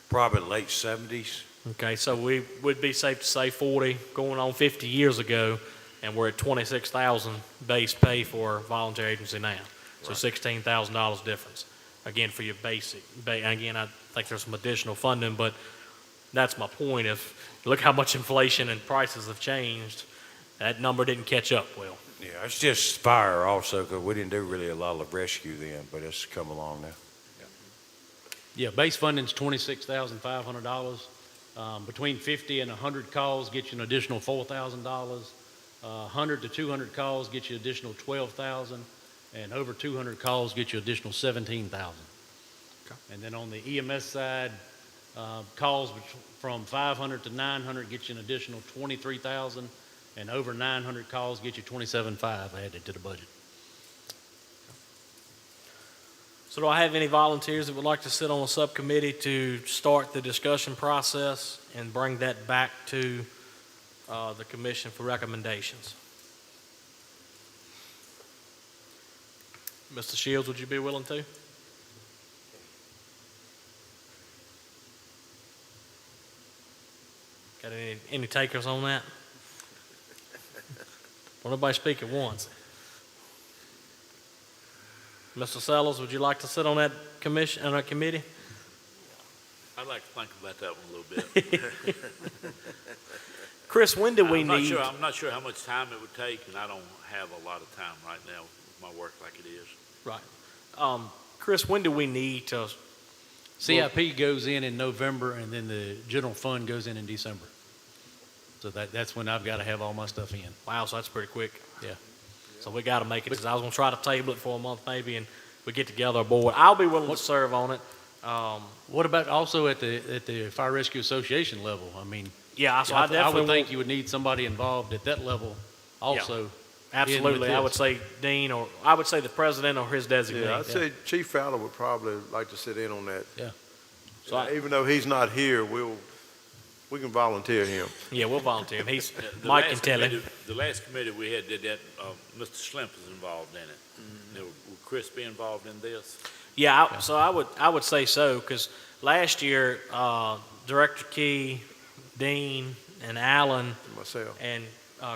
Probably late 70s. Okay, so we would be safe to say 40, going on 50 years ago, and we're at 26,000 base pay for a voluntary agency now. So $16,000 difference. Again, for your basic. Again, I think there's some additional funding, but that's my point. If you look how much inflation and prices have changed, that number didn't catch up well. Yeah, it's just fire also, because we didn't do really a lot of rescue then, but it's come along now. Yeah, base funding's $26,500. Between 50 and 100 calls get you an additional $4,000. 100 to 200 calls get you additional $12,000, and over 200 calls get you additional $17,000. Okay. And then on the EMS side, Calls from 500 to 900 get you an additional 23,000, and over 900 calls get you 27.5 added to the budget. So do I have any volunteers that would like to sit on a subcommittee to start the discussion process and bring that back to the commission for recommendations? Mr. Shields, would you be willing to? Got any takers on that? Don't everybody speak at once. Mr. Sellers, would you like to sit on that commission, on that committee? I'd like to think about that one a little bit. Chris, when do we I'm not need? sure, I'm not sure how much time it would take, and I don't have a lot of time right now with my work like it is. Right. Chris, when do we need to? CIP goes in November, and then the general fund goes in December. So that's when I've got to have all my stuff in. Wow, so that's pretty quick. Yeah. So we got to make it. 'Cause I was going to try to table it for a month maybe, and we get together a board. I'll be willing to serve on it. What about also at the Fire Rescue Association level? I mean, Yeah, so I I definitely would think you would need somebody involved at that level also. absolutely. in I with would say Dean, or I would say the president or his designee. Yeah, I'd say Chief Fowler would probably like to sit in on that. Yeah. So Even though he's not here, we can volunteer him. Yeah, we'll volunteer him. He's The Mike last can tell him. committee- The last committee we had did that, Mr. Schlemp was involved in it. Now, would Chris be involved in this? Yeah, so I would say so, because last year Director Key, Dean, and Allen Myself. and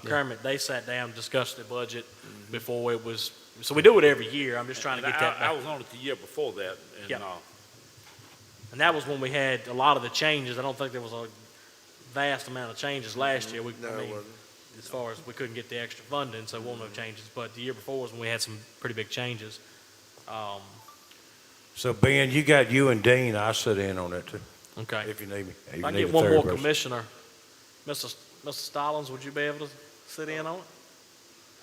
Kermit, they sat down and discussed the budget before it was. So we do it every year. I'm just trying to And get that I back. was on it the year before that, and, Yeah. And that was when we had a lot of the changes. I don't think there was a vast amount of changes last year. No, it wasn't. As far as we couldn't get the extra funding, so won't no changes. But the year before was when we had some pretty big changes. So Ben, you got you and Dean, I sit in on that too, Okay. if you need me. If If you I need get a one third more person. commissioner, Mr. Stallings, would you be able to sit in on it?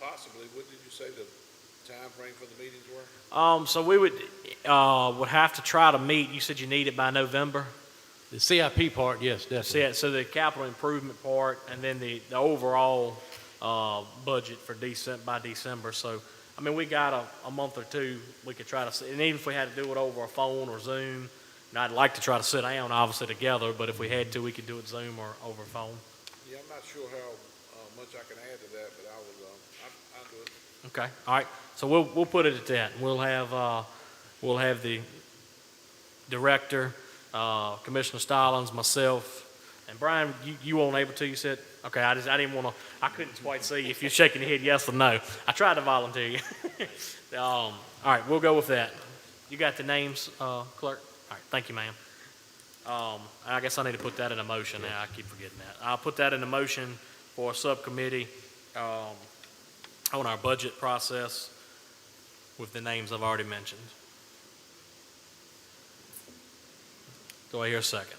Possibly. What did you say the time frame for the meetings were? So we would have to try to meet. You said you need it by November. The CIP part, yes, definitely. So the capital improvement part, and then the overall budget for by December. So I mean, we got a month or two. We could try to sit, and even if we had to do it over a phone or Zoom, and I'd like to try to sit down, obviously together. But if we had to, we could do it Zoom or over phone. Yeah, I'm not sure how much I can add to that, but I'll do it. Okay. All right. So we'll put it at that. We'll have the director, Commissioner Stallings, myself, and Brian. You weren't able to. You said okay. I didn't want to. I couldn't quite see if you're shaking your head yes or no. I tried to volunteer you. All right. We'll go with that. You got the names, clerk. All right. Thank you, ma'am. I guess I need to put that in a motion now. I keep forgetting that. I'll put that in a motion for a subcommittee on our budget process with the names I've already mentioned. Do I hear a second?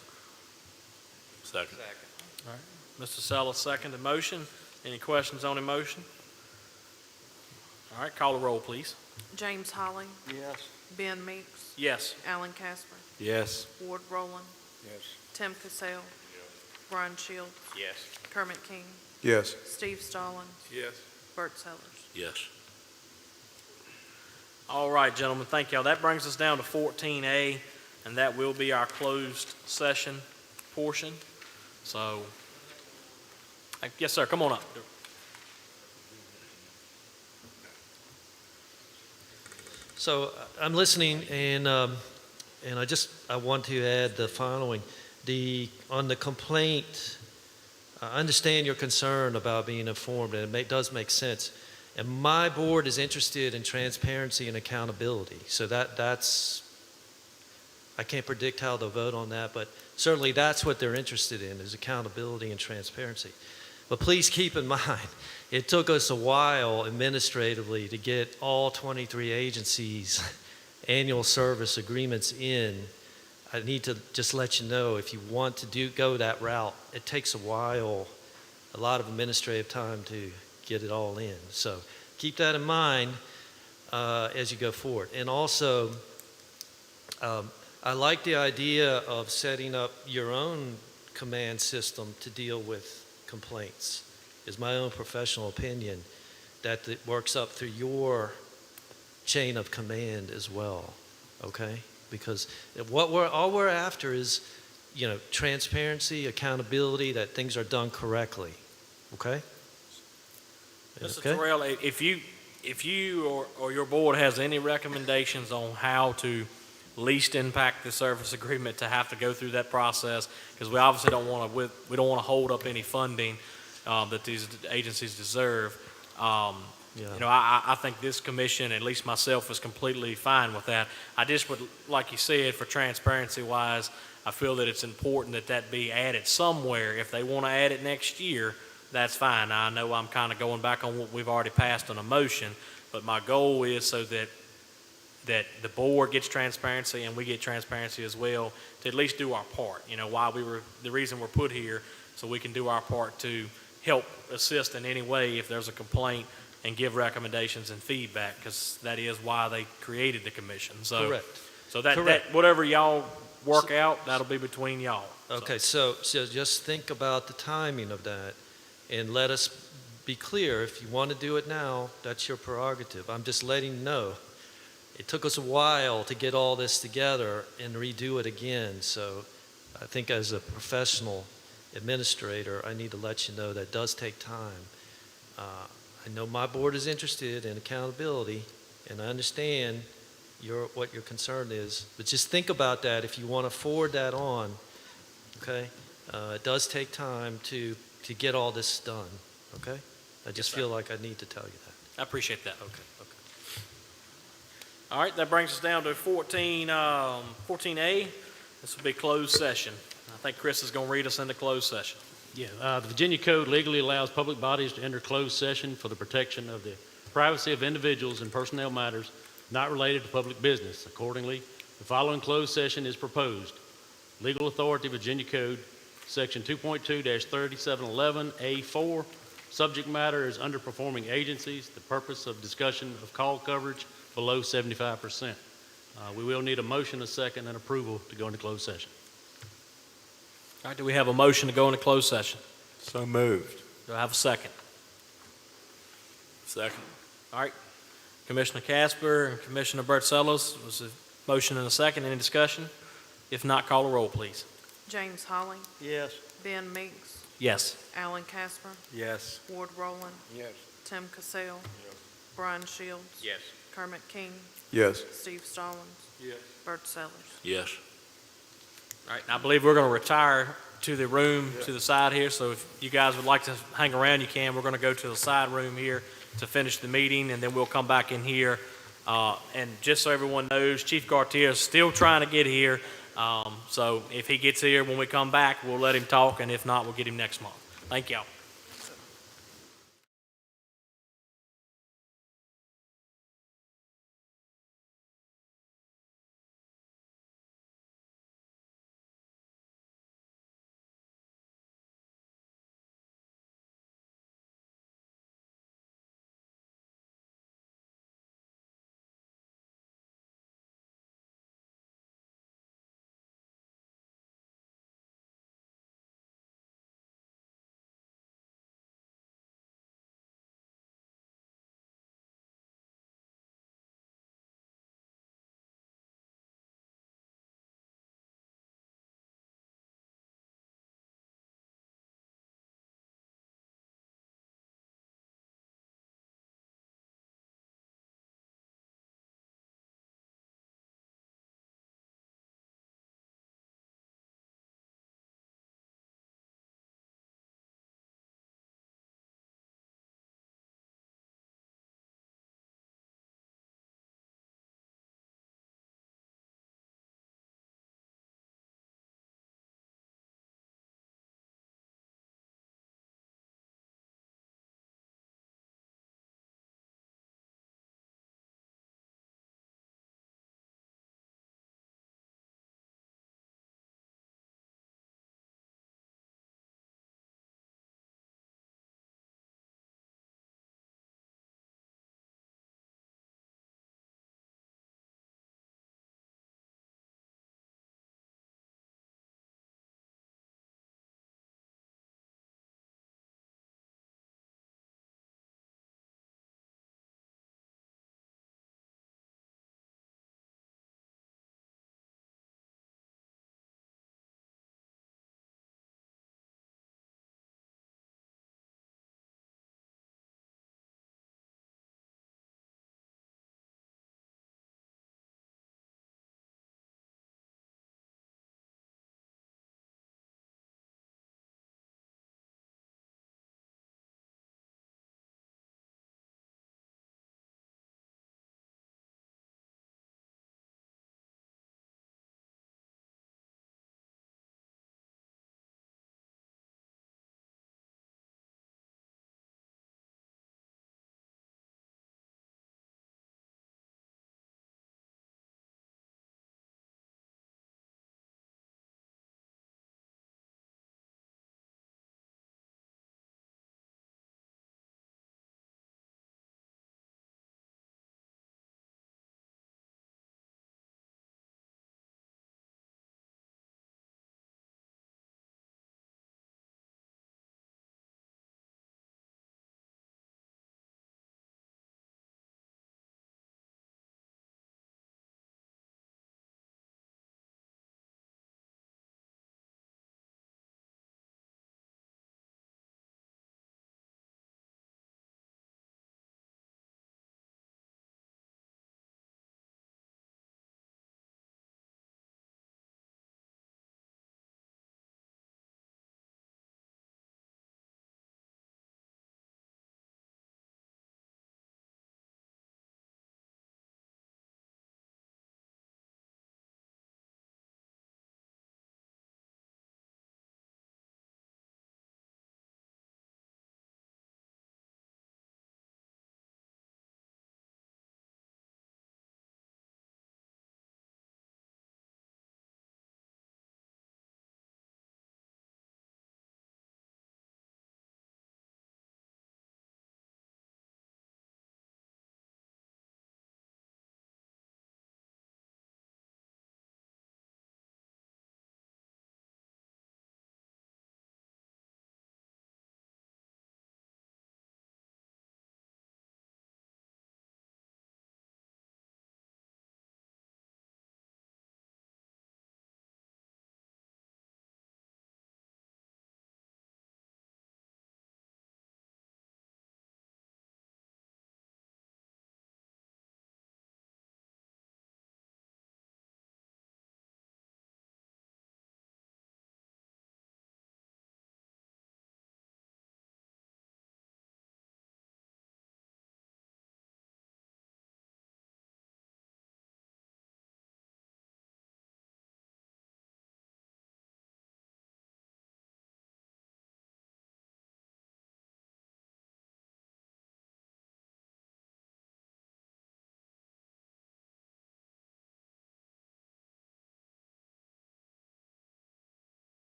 Second. All right. Mr. Sellers, second the motion. Any questions on the motion? All right, call the roll, please. James Holly, Yes. Ben Meeks, Yes. Alan Casper, Yes. Ward Rowland, Yes. Tim Cassell, Brian Shields, Yes. Kermit King, Yes. Steve Stallings, Yes. Bert Sellers. Yes. All right, gentlemen, thank y'all. That brings us down to 14A, and that will be our closed session portion. So, yes, sir, come on up. So I'm listening, and I want to add the following: on the complaint, I understand your concern about being informed, and it does make sense. And my board is interested in transparency and accountability. So that's I can't predict how they'll vote on that, but certainly that's what they're interested in, is accountability and transparency. But please keep in mind, it took us a while administratively to get all 23 agencies' annual service agreements in. I need to just let you know, if you want to go that route, it takes a while, a lot of administrative time to get it all in. So keep that in mind as you go forward. And also, I like the idea of setting up your own command system to deal with complaints, is my own professional opinion, that it works up through your chain of command as well, okay? Because all we're after is, transparency, accountability, that things are done correctly, okay? Mr. Okay? Terrell, if you or your board has any recommendations on how to least impact the service agreement to have to go through that process, because we obviously don't want to hold up any funding that these agencies deserve. I think this commission, at least myself, is completely fine with that. I just would, like you said, for transparency wise, I feel that it's important that that be added somewhere. If they want to add it next year, that's fine. Now, I know I'm kind of going back on what we've already passed on a motion, but my goal is so that the board gets transparency and we get transparency as well, to at least do our part. The reason we're put here, so we can do our part to help assist in any way if there's a complaint and give recommendations and feedback, because that is why they created the commission. So, Correct. So that Correct. whatever y'all work out, that'll be between y'all. Okay, so just think about the timing of that, and let us be clear. If you want to do it now, that's your prerogative. I'm just letting you know. It took us a while to get all this together and redo it again, so I think as a professional administrator, I need to let you know that does take time. I know my board is interested in accountability, and I understand what your concern is, but just think about that if you want to forward that on, okay? It does take time to get all this done, okay? I just feel like I need to tell you that. I appreciate that. Okay. All right, that brings us down to 14A. This will be closed session. I think Chris is going to read us into closed session. Yeah, the Virginia Code legally allows public bodies to enter closed session for the protection of the privacy of individuals in personnel matters not related to public business. Accordingly, the following closed session is proposed. Legal authority, Virginia Code, Section 2.2-3711A4. Subject matter is underperforming agencies. The purpose of discussion of call coverage below 75%. We will need a motion, a second, and approval to go into closed session. All right, do we have a motion to go into closed session? So moved. Do I have a second? Second. All right. Commissioner Casper and Commissioner Bertzellos, was a motion and a second. Any discussion? If not, call a roll, please. James Holly, Yes. Ben Meeks, Yes. Alan Casper, Yes. Ward Rowland, Yes. Tim Cassell, Brian Shields, Yes. Kermit King, Yes. Steve Stallings, Yes. Bert Sellers. Yes. All right, and I believe we're going to retire to the room to the side here, so if you guys would like to hang around, you can. We're going to go to the side room here to finish the meeting, and then we'll come back in here. And just so everyone knows, Chief Garcia is still trying to get here. So if he gets here when we come back, we'll let him talk, and if not, we'll get him next month. Thank y'all.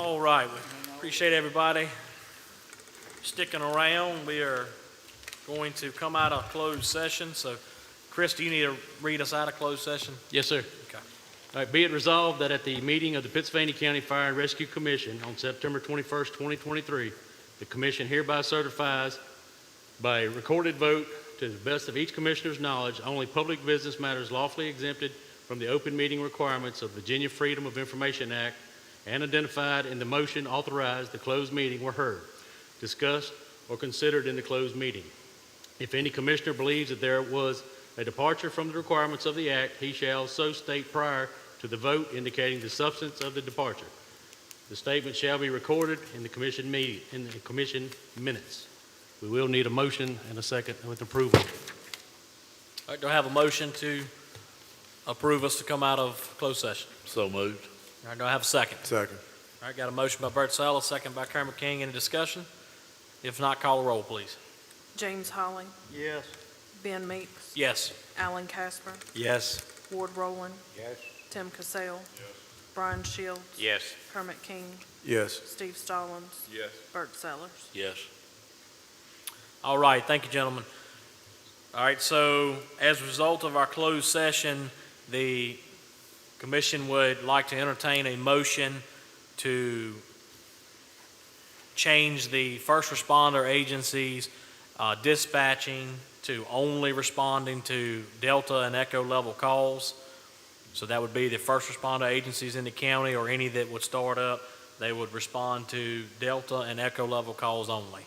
All right, we appreciate everybody sticking around. We are going to come out of closed session. So, Chris, do you need to read us out of closed session? Yes, sir. Okay. All right, be it resolved that at the meeting of the Pittsylvania County Fire and Rescue Commission on September 21st, 2023, the commission hereby certifies by recorded vote to the best of each commissioner's knowledge, only public business matters lawfully exempted from the open meeting requirements of Virginia Freedom of Information Act and identified in the motion authorized the closed meeting were heard, discussed, or considered in the closed meeting. If any commissioner believes that there was a departure from the requirements of the act, he shall so state prior to the vote, indicating the substance of the departure. The statement shall be recorded in the commission minutes. We will need a motion and a second with approval. All right, do I have a motion to approve us to come out of closed session? So moved. All right, do I have a second? Second. All right, got a motion by Bert Sella, second by Kermit King. Any discussion? If not, call the roll, please. James Holly, Yes. Ben Meeks, Yes. Alan Casper, Yes. Ward Rowland, Yes. Tim Cassell, Brian Shields, Yes. Kermit King, Yes. Steve Stallings, Yes. Bert Sellers. Yes. All right, thank you, gentlemen. All right, so as a result of our closed session, the commission would like to entertain a motion to change the first responder agencies dispatching to only responding to Delta and Echo level calls. So that would be the first responder agencies in the county or any that would start up, they would respond to Delta and Echo level calls only.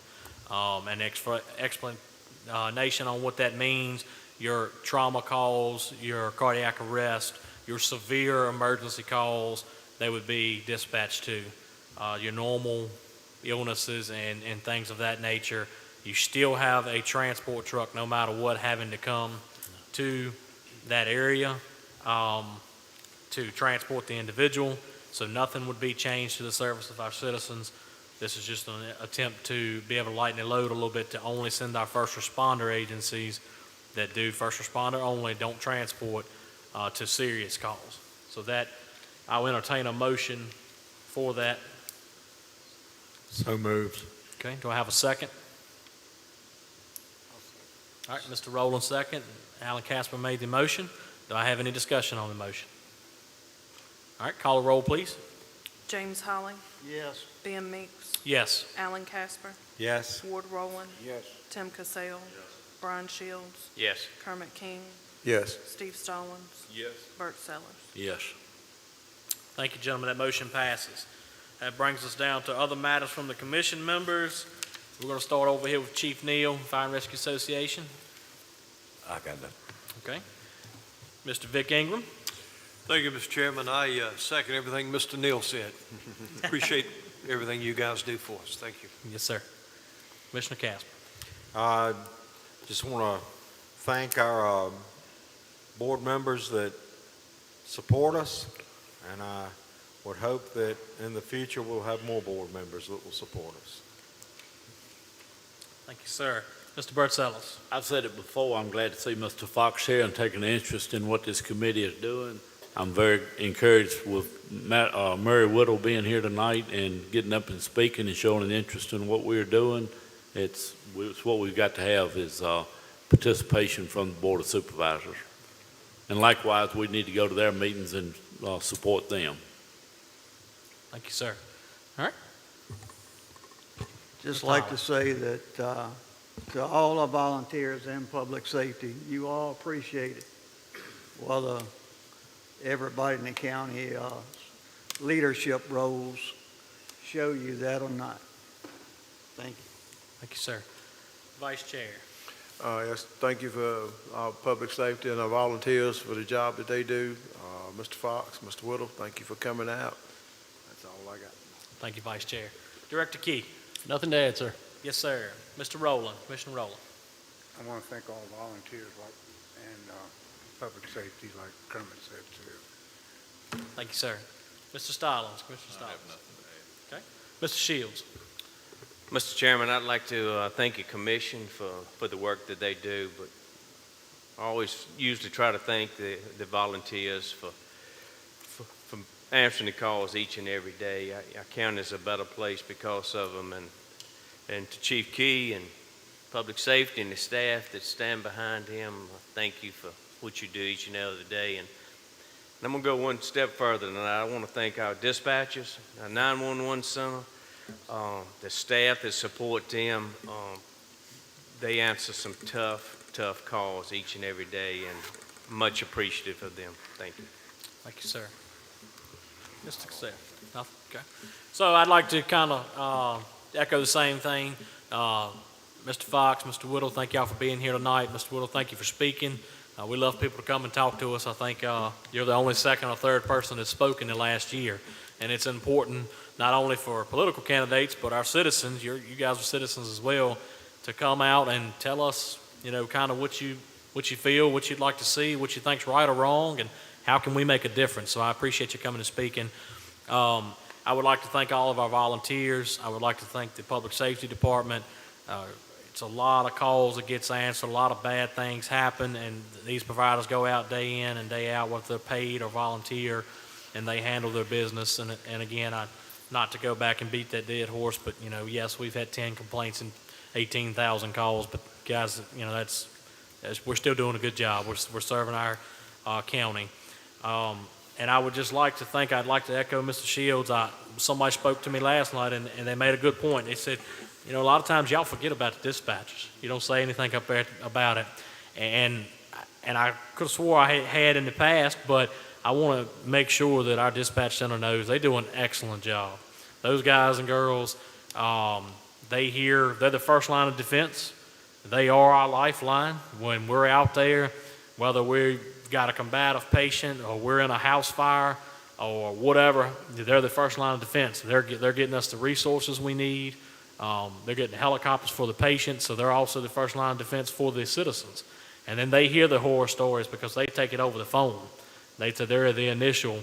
And explanation on what that means, your trauma calls, your cardiac arrest, your severe emergency calls, they would be dispatched to. Your normal illnesses and things of that nature, you still have a transport truck no matter what having to come to that area to transport the individual. So nothing would be changed to the service of our citizens. This is just an attempt to be able to lighten the load a little bit to only send our first responder agencies that do first responder only, don't transport to serious calls. So that, I'll entertain a motion for that. So moved. Okay, do I have a second? All right, Mr. Rowland second. Alan Casper made the motion. Do I have any discussion on the motion? All right, call a roll, please. James Holly, Yes. Ben Meeks, Yes. Alan Casper, Yes. Ward Rowland, Yes. Tim Cassell, Brian Shields, Yes. Kermit King, Yes. Steve Stallings, Yes. Bert Sellers. Yes. Thank you, gentlemen. That motion passes. That brings us down to other matters from the commission members. We're going to start over here with Chief Neal, Fire and Rescue Association. I got that. Okay. Mr. Vic Ingram. Thank you, Mr. Chairman. I second everything Mr. Neal said. Appreciate everything you guys do for us. Thank you. Yes, sir. Commissioner Casper. Just want to thank our board members that support us, and I would hope that in the future we'll have more board members that will support us. Thank you, sir. Mr. Bert Sellers. I've said it before, I'm glad to see Mr. Fox here and taking an interest in what this committee is doing. I'm very encouraged with Murray Whittle being here tonight and getting up and speaking and showing an interest in what we're doing. It's what we've got to have is participation from the Board of Supervisors. And likewise, we need to go to their meetings and support them. Thank you, sir. All right. Just like to say that to all our volunteers in public safety, you all appreciate it. Whether everybody in the county leadership roles show you that or not. Thank you. Thank you, sir. Vice Chair. Yes, thank you for our public safety and our volunteers for the job that they do. Mr. Fox, Mr. Whittle, thank you for coming out. That's all I got. Thank you, Vice Chair. Director Key. Nothing to add, sir. Yes, sir. Mr. Rowland. Commissioner Rowland. I want to thank all the volunteers and public safety, like Kermit said, too. Thank you, sir. Mr. Stallings. Commissioner Stallings. Okay. Mr. Shields. Mr. Chairman, I'd like to thank your commission for the work that they do, but I always usually try to thank the volunteers for answering the calls each and every day. Our county is a better place because of them. And to Chief Key and Public Safety and the staff that stand behind him, thank you for what you do each and every day. And I'm going to go one step further than that. I want to thank our dispatchers, our 911 center, the staff that support them. They answer some tough calls each and every day, and much appreciative of them. Thank you. Thank you, sir. Mr. Cassell? Nothing? Okay. So I'd like to kind of echo the same thing. Mr. Fox, Mr. Whittle, thank y'all for being here tonight. Mr. Whittle, thank you for speaking. We love people to come and talk to us. I think you're the only second or third person that's spoken in the last year. And it's important not only for political candidates, but our citizens, you guys are citizens as well, to come out and tell us, kind of what you feel, what you'd like to see, what you think's right or wrong, and how can we make a difference. So I appreciate you coming and speaking. I would like to thank all of our volunteers. I would like to thank the Public Safety Department. It's a lot of calls that gets answered, a lot of bad things happen, and these providers go out day in and day out, whether they're paid or volunteer, and they handle their business. And again, not to go back and beat that dead horse, but yes, we've had 10 complaints and 18,000 calls, but guys, we're still doing a good job. We're serving our county. And I would just like to think, I'd like to echo Mr. Shields. Somebody spoke to me last night, and they made a good point. They said, a lot of times y'all forget about the dispatchers. You don't say anything up there about it. And I could have swore I had in the past, but I want to make sure that our dispatch center knows they do an excellent job. Those guys and girls, they're the first line of defense. They are our lifeline. When we're out there, whether we've got a combative patient or we're in a house fire or whatever, they're the first line of defense. They're getting us the resources we need. They're getting helicopters for the patients, so they're also the first line of defense for the citizens. And then they hear the horror stories because they take it over the phone. They're the initial,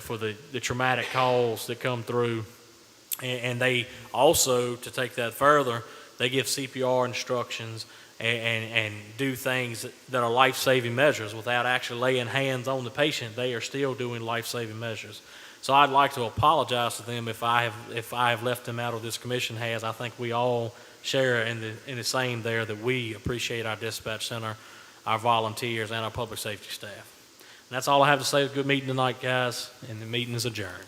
for the traumatic calls that come through. And they also, to take that further, they give CPR instructions and do things that are life-saving measures without actually laying hands on the patient. They are still doing life-saving measures. So I'd like to apologize to them if I have left them out, or this commission has. I think we all share in the same there, that we appreciate our dispatch center, our volunteers, and our public safety staff. And that's all I have to say. Good meeting tonight, guys, and the meeting is adjourned.